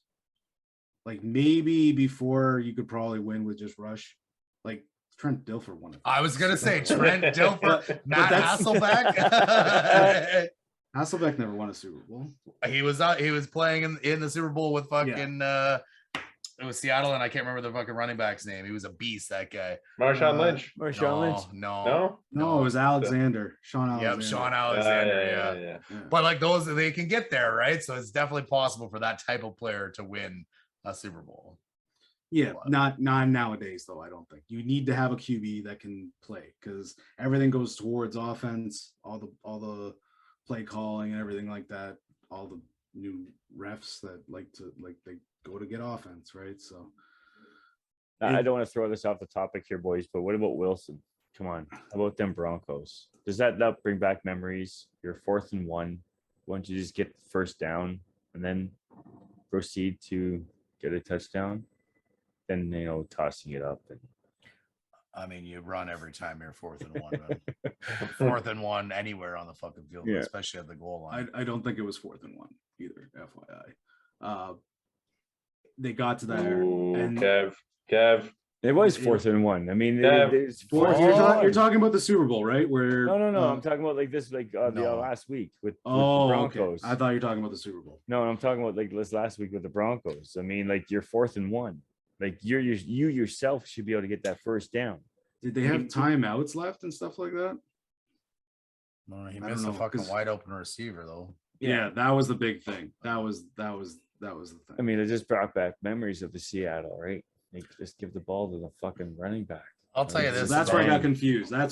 Like maybe before you could probably win with just Rush. Like Trent Dilfer won it. I was gonna say Trent Dilfer, Matt that's- Hasselbeck. Hasselbeck never won a Super Bowl. He was playing in the Super Bowl with fucking it was Seattle, and I can't remember the fucking running back's name. He was a beast, that guy. Marshawn Lynch? Marshawn Lynch. No. No, it was Alexander. Sean Alexander. Yep, Sean Alexander. Yeah. Yeah. But like those, they can get there, right? So it's definitely possible for that type of player to win a Super Bowl. Yeah, not nowadays though. I don't think you need to have a QB that can play because everything goes towards offense. All the play calling and everything like that. All the new refs that they go to get offense, right? So I don't want to throw this off the topic here, boys, but what about Wilson? Come on, how about them Broncos? Does that bring back memories? You're 4th and 1. Why don't you just get the first down and then proceed to get a touchdown? Then tossing it up and I mean, you run every time you're 4th and 1, man. 4th and 1 anywhere on the fucking field, Yeah. especially at the goal line. I don't think it was 4th and 1 either, FYI. They got to there. Ooh, and Kev. It was It- 4th and 1. I mean, Yeah. it's Fourth, 4th. you're talking about the Super Bowl, right? Where No. I'm talking about like this, like the No. last week with the okay. Broncos. I thought you were talking about the Super Bowl. No, I'm talking about like this last week with the Broncos. I mean, like you're 4th and 1. Like you yourself should be able to get that first down. Did they have timeouts left and stuff like that? Well, he I don't missed a know, fucking 'cause- wide open receiver though. Yeah, that was the big thing. That was the thing. I mean, it just brought back memories of the Seattle, right? Like just give the ball to the fucking running back. I'll tell you So this. That's where I about- got confused. I'll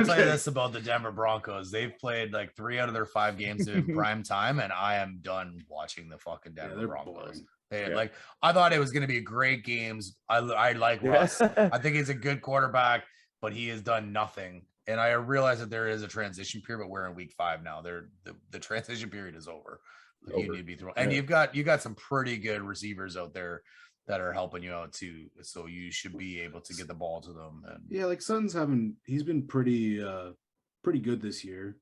tell you Okay. this about the Denver Broncos. They've played like 3 out of their 5 games in prime time, and I am done watching the fucking Denver they're Broncos. boring. They Yeah. like I thought it was going to be great games. I like Russ. I think he's a good quarterback, but he has done nothing. And I realize that there is a transition period, but we're in week 5 now. The transition period is over. Like, you Over. need to be thrown, and Yeah. you got some pretty good receivers out there that are helping you out too. So you should be able to get the ball to them. And Yeah, like Sutton's he's been pretty good this year.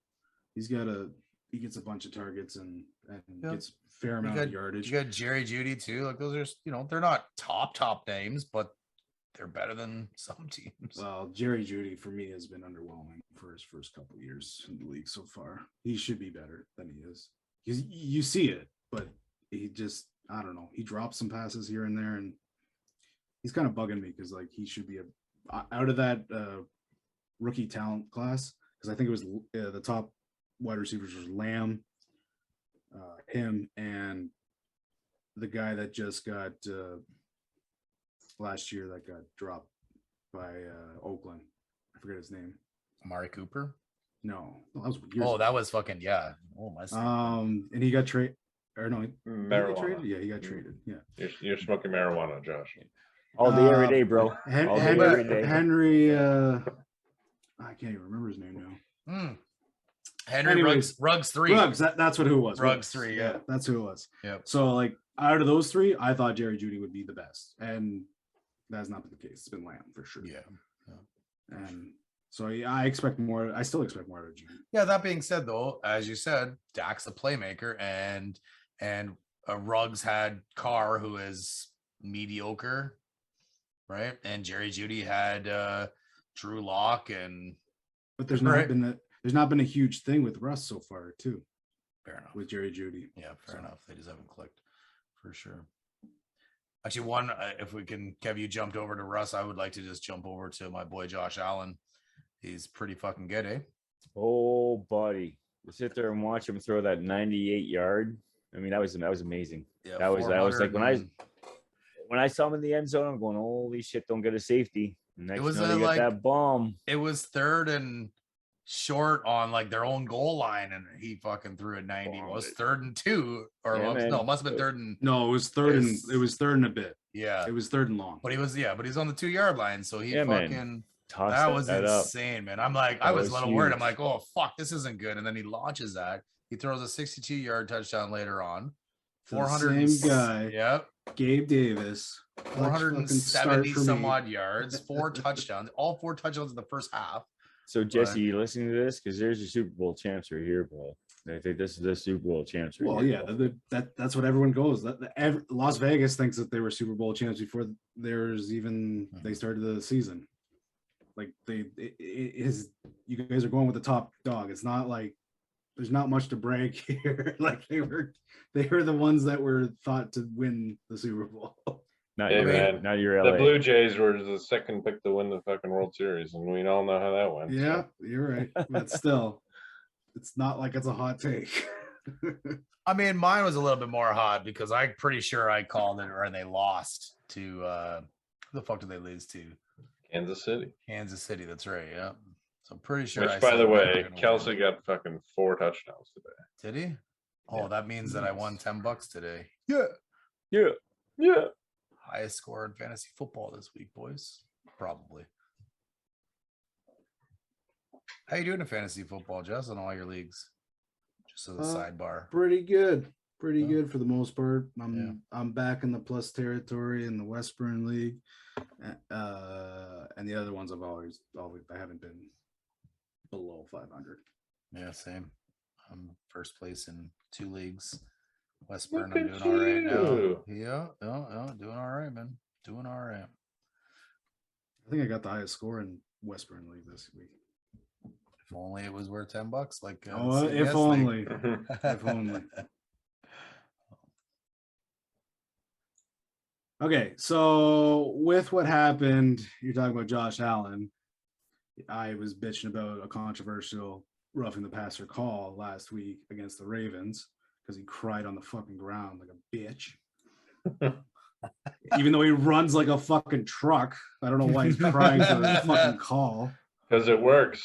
He gets a bunch of targets and Yeah. gets a fair amount of yardage. You got Jerry Judy too. Like those are, they're not top names, but they're better than some teams. Well, Jerry Judy for me has been underwhelming for his first couple of years in the league so far. He should be better than he is. You see it, but he just, I don't know. He drops some passes here and there, and he's kind of bugging me because like he should be out of that rookie talent class, because I think it was the top wide receivers was Lamb, him, and the guy that just got last year that got dropped by Oakland. I forget his name. Amari Cooper. No, that was years Oh, ago. that was fucking yeah. Oh my. And he got traded. Or no, did he get traded? Marijuana. Yeah, he got traded. Yeah. You're smoking marijuana, Josh. All day, every day, bro. Hen- All day, Henry, every day. Henry I can't even remember his name now. Henry Anyways, Ruggs 3. Ruggs, that's what who it was. Ruggs 3, yeah. That's who it was. Yep. So like out of those 3, I thought Jerry Judy would be the best, and that's not been the case. It's been Lamb for sure. Yeah. And so yeah, I expect more. I still expect more out of Judy. Yeah. That being said, though, as you said, Dak's a playmaker, and Ruggs had Carr, who is mediocre, right? And Jerry Judy had Drew Lock, and But there's Right. not been a huge thing with Russ so far too, fair enough. with Jerry Judy. Yeah, fair So- enough. They just haven't clicked for sure. Actually, one, if we can, Kev, you jumped over to Russ. I would like to just jump over to my boy Josh Allen. He's pretty fucking good, eh? Oh, buddy. To sit there and watch him throw that 98-yard. I mean, that was amazing. Yeah, That was like 400 when I saw him in the end zone, I'm going, holy shit, don't get a safety. Next was, thing you get like- that bomb. It was 3rd and short on like their own goal line, and he fucking threw a 90. It was 3rd and 2, or Yeah, man. no, it must have been 3rd and No, it was third and Yes. it was 3rd and a bit. yeah. It was 3rd and long. But he's on the 2-yard line, so he Yeah, man. fucking Toss that was that up. insane, man. I'm like, I That was a was little worried. I'm huge. like, oh fuck, this isn't good. And then he launches that. He throws a 62-yard touchdown later on. To the 400 same guy. Yep. Gabe Davis. Clutch fucking start 470 for some me. odd yards, 4 touchdowns, all 4 touchdowns in the first half. So, Jesse, you listening to this? Because there's your Super Bowl champs right here, bro. I think this is the Super Bowl champs right Well, here. yeah, that's what everyone goes. Las Vegas thinks that they were Super Bowl champs before they started the season. Like you guys are going with the top dog. It's not like there's not much to brag here. Like they were the ones that were thought to win the Super Bowl. Not Hey, your, man, not your The LA. Blue Jays were the second pick to win the fucking World Series, and we all know how that went. so. Yeah, you're right. But still, it's not like it's a hot take. I mean, mine was a little bit more hot because I'm pretty sure I called it, or they lost to who the fuck did they lose to? Kansas City. Kansas City. That's right. Yeah. So I'm pretty sure. Which, I by said the they were way, gonna win. Kelsey got fucking 4 touchdowns today. Did he? Oh, Yeah. that means that I won $10 today. Yeah. Yeah. Highest score in fantasy football this week, boys. Probably. How you doing in fantasy football, Jess, in all your leagues? Just as a sidebar. Pretty good. pretty Yeah. good for the most part. I'm back in the plus territory in the Westburn League, and the other ones I haven't been below 500. Yeah, same. I'm first place in 2 leagues. Westburn, Look I'm at doing all right now. you. Yeah, doing all right, man. Doing all right. I think I got the highest score in Westburn League this week. If only it was worth $10, like If CBS only. league. If only. Okay, so with what happened, you're talking about Josh Allen. I was bitching about a controversial roughing the passer call last week against the Ravens because he cried on the fucking ground like a bitch. Even though he runs like a fucking truck. I don't know why he's crying for a fucking call. Because it works.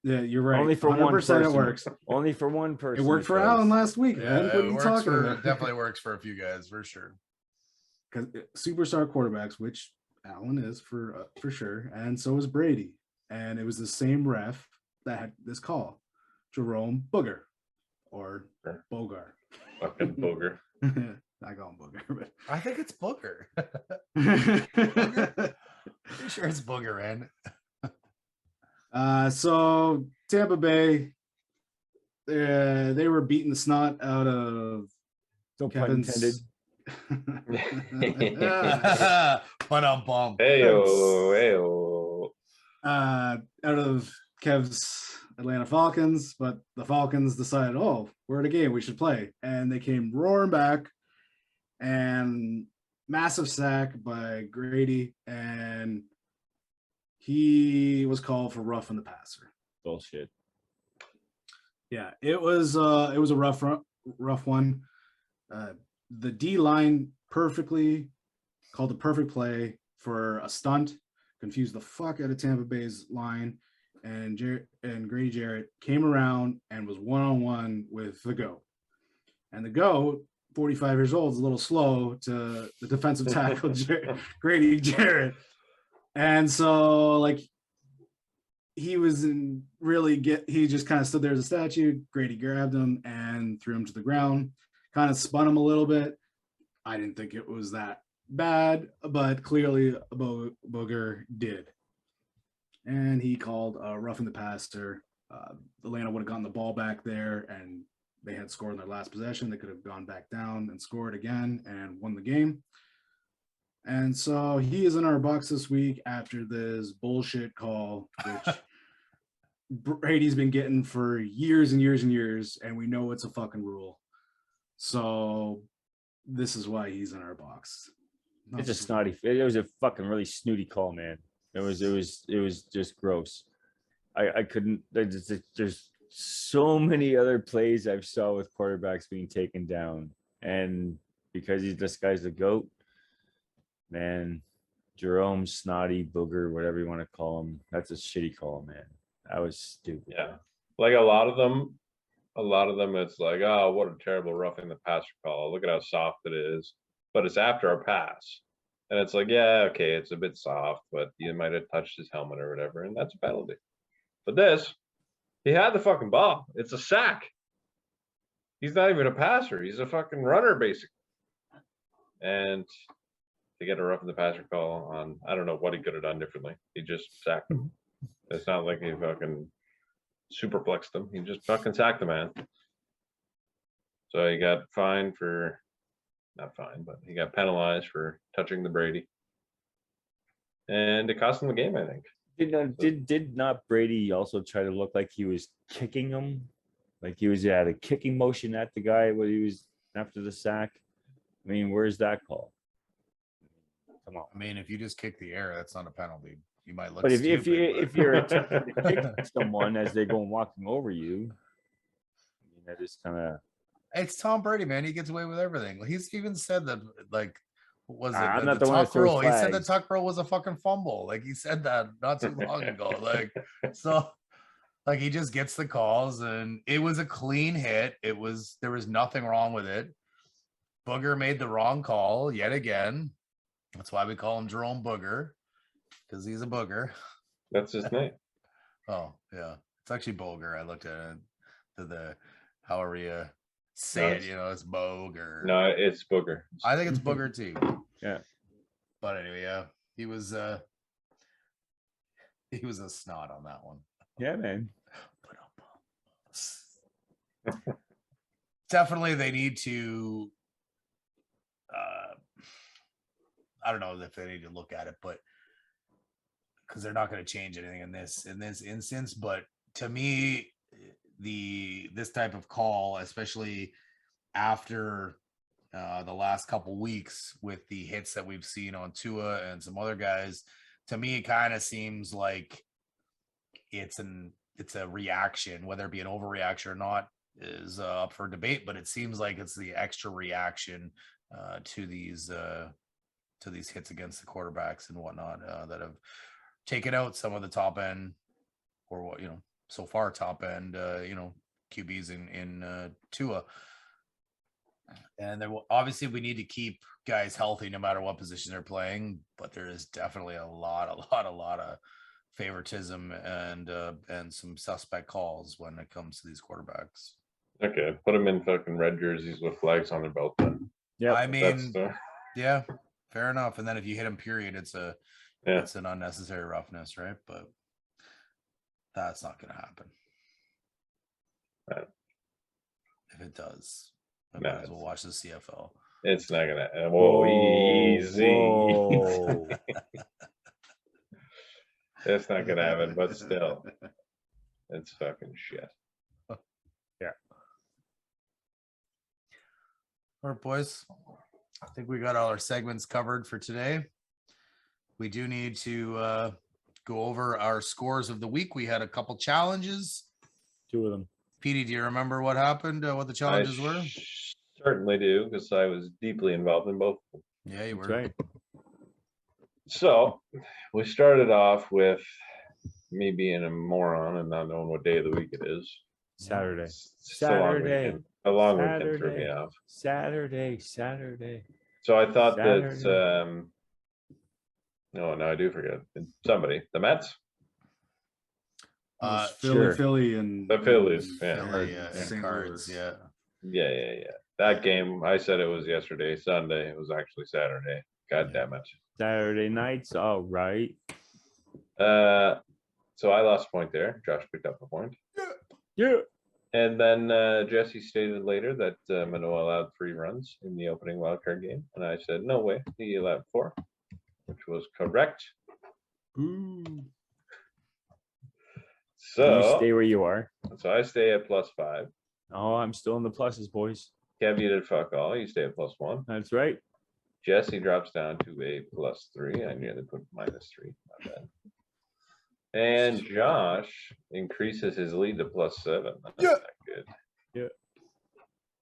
Yeah, you're right. Only for one 100% person. it works. Only for one person. It worked for Allen last week, Yeah, man. What are you talking about? It definitely works for a few guys for sure. Because superstar quarterbacks, which Allen is for sure, and so is Brady, and it was the same ref that had this call, Jerome Booger, or Bogar. Fucking booger. I call him Booger, but I think it's Booger. Pretty sure it's Booger, man. So Tampa Bay, they were beating the snot out of No pun Kevin's. intended. But I'm bummed. Heyo. Out of Kev's Atlanta Falcons, but the Falcons decided, oh, we're at a game, we should play. And they came roaring back, and massive sack by Grady, and he was called for roughing the passer. Bullshit. Yeah, it was a rough one. The D line perfectly called the perfect play for a stunt, confused the fuck out of Tampa Bay's line, and Grady Jarrett came around and was one-on-one with the GOAT. And the GOAT, 45 years old, is a little slow to the defensive tackle Grady Jarrett. And so, like, he just kind of stood there as a statue. Grady grabbed him and threw him to the ground, kind of spun him a little bit. I didn't think it was that bad, but clearly Booger did. And he called roughing the passer. Atlanta would have gotten the ball back there, and they had scored in their last possession. They could have gone back down and scored again and won the game. And so he is in our box this week after this bullshit call, which Brady's been getting for years and years and years, and we know it's a fucking rule. So this is why he's in our box. It's a snotty. It was a fucking really snooty call, man. It was just gross. I couldn't. There's so many other plays I've saw with quarterbacks being taken down, and because this guy's the GOAT, man. Jerome, snotty, booger, whatever you want to call him. That's a shitty call, man. That was stupid. Yeah. Like a lot of them, it's like, oh, what a terrible roughing the passer call. Look at how soft it is. But it's after a pass. And it's like, yeah, okay, it's a bit soft, but you might have touched his helmet or whatever, and that's a penalty. But this, he had the fucking ball. It's a sack. He's not even a passer. He's a fucking runner, basically. And to get a roughing the passer call on, I don't know what he could have done differently. He just sacked him. It's not like he fucking superplexed him. He just fucking sacked the man. So he got fined for, not fined, but he got penalized for touching the Brady. And it cost him the game, I think. Did not Brady also try to look like he was kicking him? Like he was at a kicking motion at the guy when he was after the sack? I mean, where's that call? Come on. I mean, if you just kick the air, that's not a penalty. You might look. But stupid, if you're attempting to kick someone as they're going walking over you, I mean, that is kind of. It's Tom Brady, man. He gets away with everything. He's even said that, like, what was it? I'm not the one that tuck throws rule. He said the flags. tuck rule was a fucking fumble. Like he said that not too long ago. Like, so, like he just gets the calls, and it was a clean hit. There was nothing wrong with it. Booger made the wrong call yet again. That's why we call him Jerome Booger, because he's a booger. That's his name. Oh yeah, it's actually Boger. I looked at it. However you say it. it's- You know, it's Bogue or No, it's Booger. I think it's Booger too. Yeah. But anyway, yeah, he was a snot on that one. Yeah, man. Definitely, they need to. I don't know if they need to look at it, but because they're not going to change anything in this instance. But to me, this type of call, especially after the last couple weeks with the hits that we've seen on Tua and some other guys, to me, it kind of seems like it's a reaction, whether it be an overreaction or not is up for debate, but it seems like it's the extra reaction to these hits against the quarterbacks and whatnot that have taken out some of the top end, or what, so far top end, QBs in Tua. And then obviously we need to keep guys healthy no matter what position they're playing, but there is definitely a lot of favoritism and some suspect calls when it comes to these quarterbacks. Okay, put them in fucking red jerseys with flags on their belt then. Yeah. I mean, That's yeah, fair enough. And then if you hit him, period, it's yeah. an unnecessary roughness, right? But that's not going to happen. Right. If it does, I No, might as well watch the CFL. It's not gonna. Whoa, easy. Whoa. It's not gonna happen, but still, it's fucking shit. All right, boys. I think we got all our segments covered for today. We do need to go over our scores of the week. We had a couple challenges. 2 of them. Petey, do you remember what happened? What the challenges were? Certainly do, because I was deeply involved in both. Yeah, you That's were. right. So we started off with me being a moron and not knowing what day of the week it is. Saturday. It's a long Saturday. weekend. A long weekend threw me Saturday. off. Saturday. So I thought Saturday. that no, I do forget. Somebody, the Mets? It was Sure. Philly and The Phillies, yeah. Philly, and and St. Cards, Louis. yeah. Yeah. That game, I said it was yesterday, Sunday. It was actually Saturday. God damn it. Saturday nights. All right. So I lost a point there. Josh picked up a point. Yeah. And then Jesse stated later that Manoa allowed 3 runs in the opening wildcard game. And I said, no way. He allowed 4, which was correct. Ooh. You So, stay where you are. I stay at +5. Oh, I'm still in the pluses, boys. Kev, you did fuck all. You stay at +1. That's right. Jesse drops down to a +3. I nearly put -3. My bad. And Josh increases his lead to +7. That's Yeah. not good. Hey,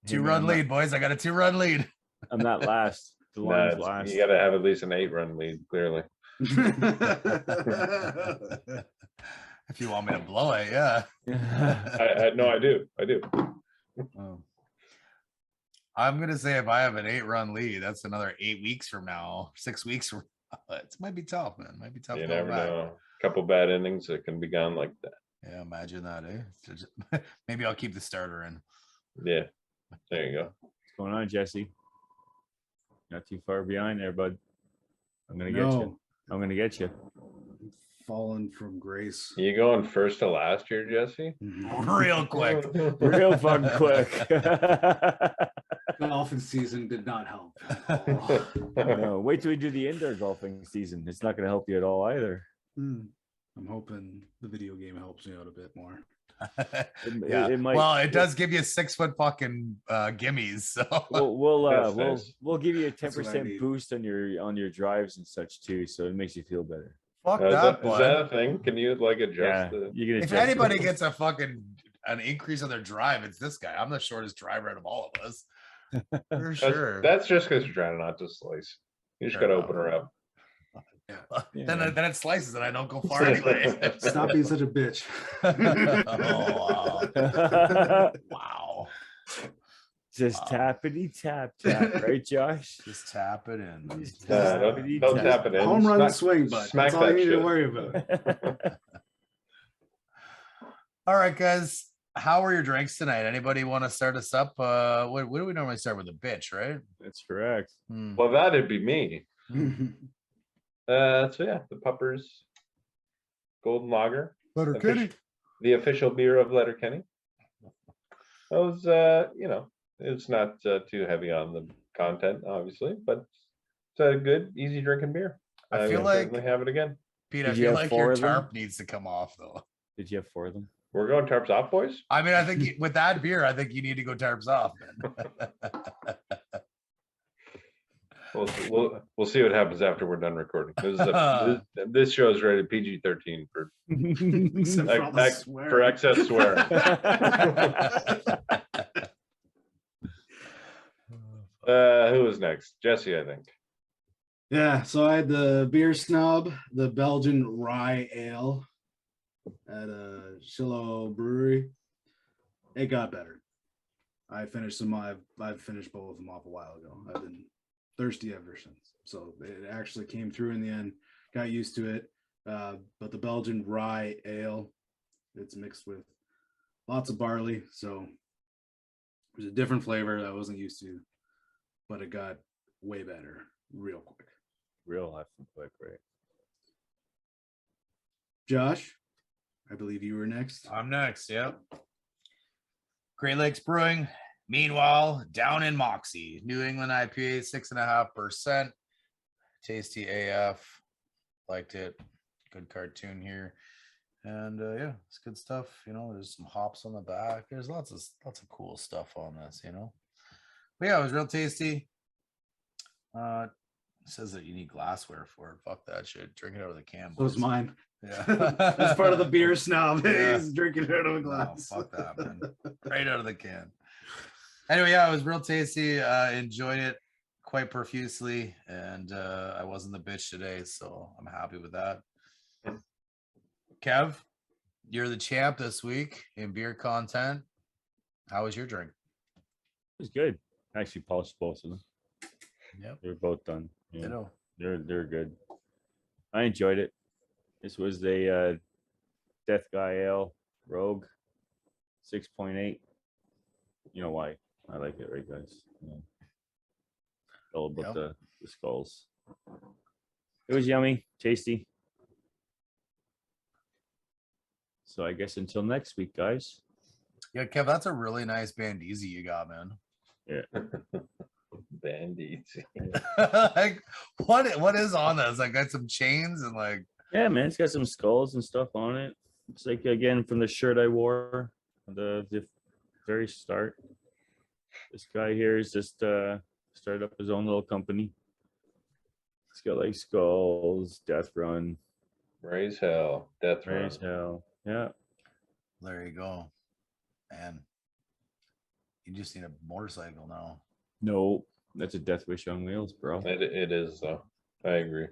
2-run man, lead, boys. I got a 2-run lead. I'm not last. The Nah, line's it's- last. you got to have at least an 8-run lead, clearly. If you want me to blow it, yeah. No, I do. Oh. I'm gonna say if I have an 8-run lead, that's another 8 weeks from now, 6 weeks from now. It might be tough, man. Might be tough. You going never back. know. A couple bad innings that can be gone like that. Yeah, imagine that, eh? Maybe I'll keep the starter in. Yeah. There you go. What's going on, Jesse? Not too far behind there, bud. I'm gonna get you. No, I'm gonna get you. fallen from grace. You going first to last here, Jesse? Real quick. Real fucking quick. Golfing season did not help. at all. No, wait till we do the indoor golfing season. It's not gonna help you at all either. I'm hoping the video game helps me out a bit more. Yeah. It might. Well, it does give you 6-foot fucking gimmies. So That's We'll give you a That's what I 10% need. boost on your drives and such too, so it makes you feel better. fuck Is that, that a bud. thing? Can you like adjust Yeah, the? you can If adjust anybody it. gets an increase on their drive, it's this guy. I'm the shortest driver out of all of us. For sure. That's just because you're trying not to slice. You just Fair got to enough. open her up. Then Yeah. then it slices and I don't go far anyway. Stop being such a bitch. Oh, wow. Just tappity tap, right, Josh? Just tap it in. Just Don't tap it in. Home run Smack- swing, bud. Smack That's all you that need shit. to worry about. All right, guys. how are your drinks tonight? Anybody want to start us up? What do we normally start with? A bitch, right? That's correct. Well, that'd be me. So yeah, the Puppers Golden Lager. Letterkenny. The official beer of Letterkenny. That was, it's not too heavy on the content, obviously, but it's a good, easy drinking beer. I feel will like certainly have it again. Pete, Did I you feel have like 4 your of them? tarp needs to come off though. Did you have 4 of them? We're going tarps off, boys. I mean, I think with that beer, I think you need to go tarps off. We'll see what happens after we're done recording. This show is rated PG-13 for excess swearing. Who was next? Jesse, I think. Yeah, so I had the beer snob, the Belgian rye ale at a Shiloh brewery. It got better. I finished some. I've finished both of them off a while ago. I've been thirsty ever since. So it actually came through in the end. Got used to it. But the Belgian rye ale, it's mixed with lots of barley, so it was a different flavor that I wasn't used to, but it got way better real quick. Real life and quick, right? Josh, I believe you were next. I'm next. Yep. Great Lakes Brewing. Meanwhile, down in Moxie, New England IPA, 6.5%. Tasty AF. Liked it. Good cartoon here. And yeah, it's good stuff. You know, there's some hops on the back. There's lots of cool stuff on this, you know. But yeah, it was real tasty. It says that you need glassware for it. Fuck that shit. Drink it out of the can. So was boys. mine. Yeah. That's part of the beer snob. Yeah. He's drinking it out of a Oh, glass. fuck that, man. Right out of the can. Anyway, yeah, it was real tasty. Enjoyed it quite profusely, and I wasn't the bitch today, so I'm happy with that. Kev, you're the champ this week in beer content. How was your drink? It was good. I actually polished both of them. Yep. They're both done. Yeah. Ditto. They're good. I enjoyed it. This was the Death Guy Ale Rogue 6.8. You know why I like it, right, guys? Yeah. All about the skulls. It was yummy, tasty. So I guess until next week, guys. Yeah, Kev, that's a really nice bandeezy you got, man. Yeah. Bandits. Like, what is on this? Like, got some chains and like. Yeah, man, it's got some skulls and stuff on it. It's like, again, from the shirt I wore at the very start. This guy here is just started up his own little company. It's got like skulls, death run. Raise hell. Death run. Raise hell. Yeah. There you go. Man. You just need a motorcycle now. No, that's a death wish on wheels, bro. It is, though. I agree.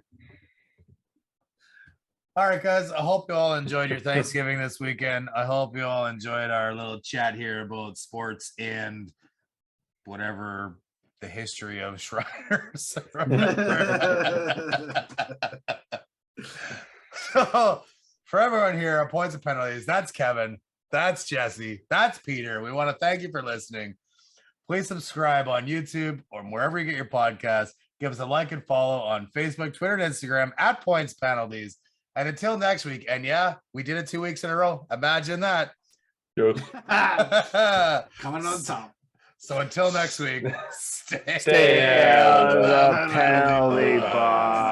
All right, guys. I hope you all enjoyed your Thanksgiving this weekend. I hope you all enjoyed our little chat here about sports and whatever the history of Shriners. So, for everyone here at Points and Penalties, that's Kevin, that's Jesse, that's Peter. We want to thank you for listening. Please subscribe on YouTube or wherever you get your podcast. Give us a like and follow on Facebook, Twitter, and Instagram at Points Penalties. And until next week, and yeah, we did it 2 weeks in a row. Imagine that. Good. Coming on top. So until next week, stay Stay out of the penalty box.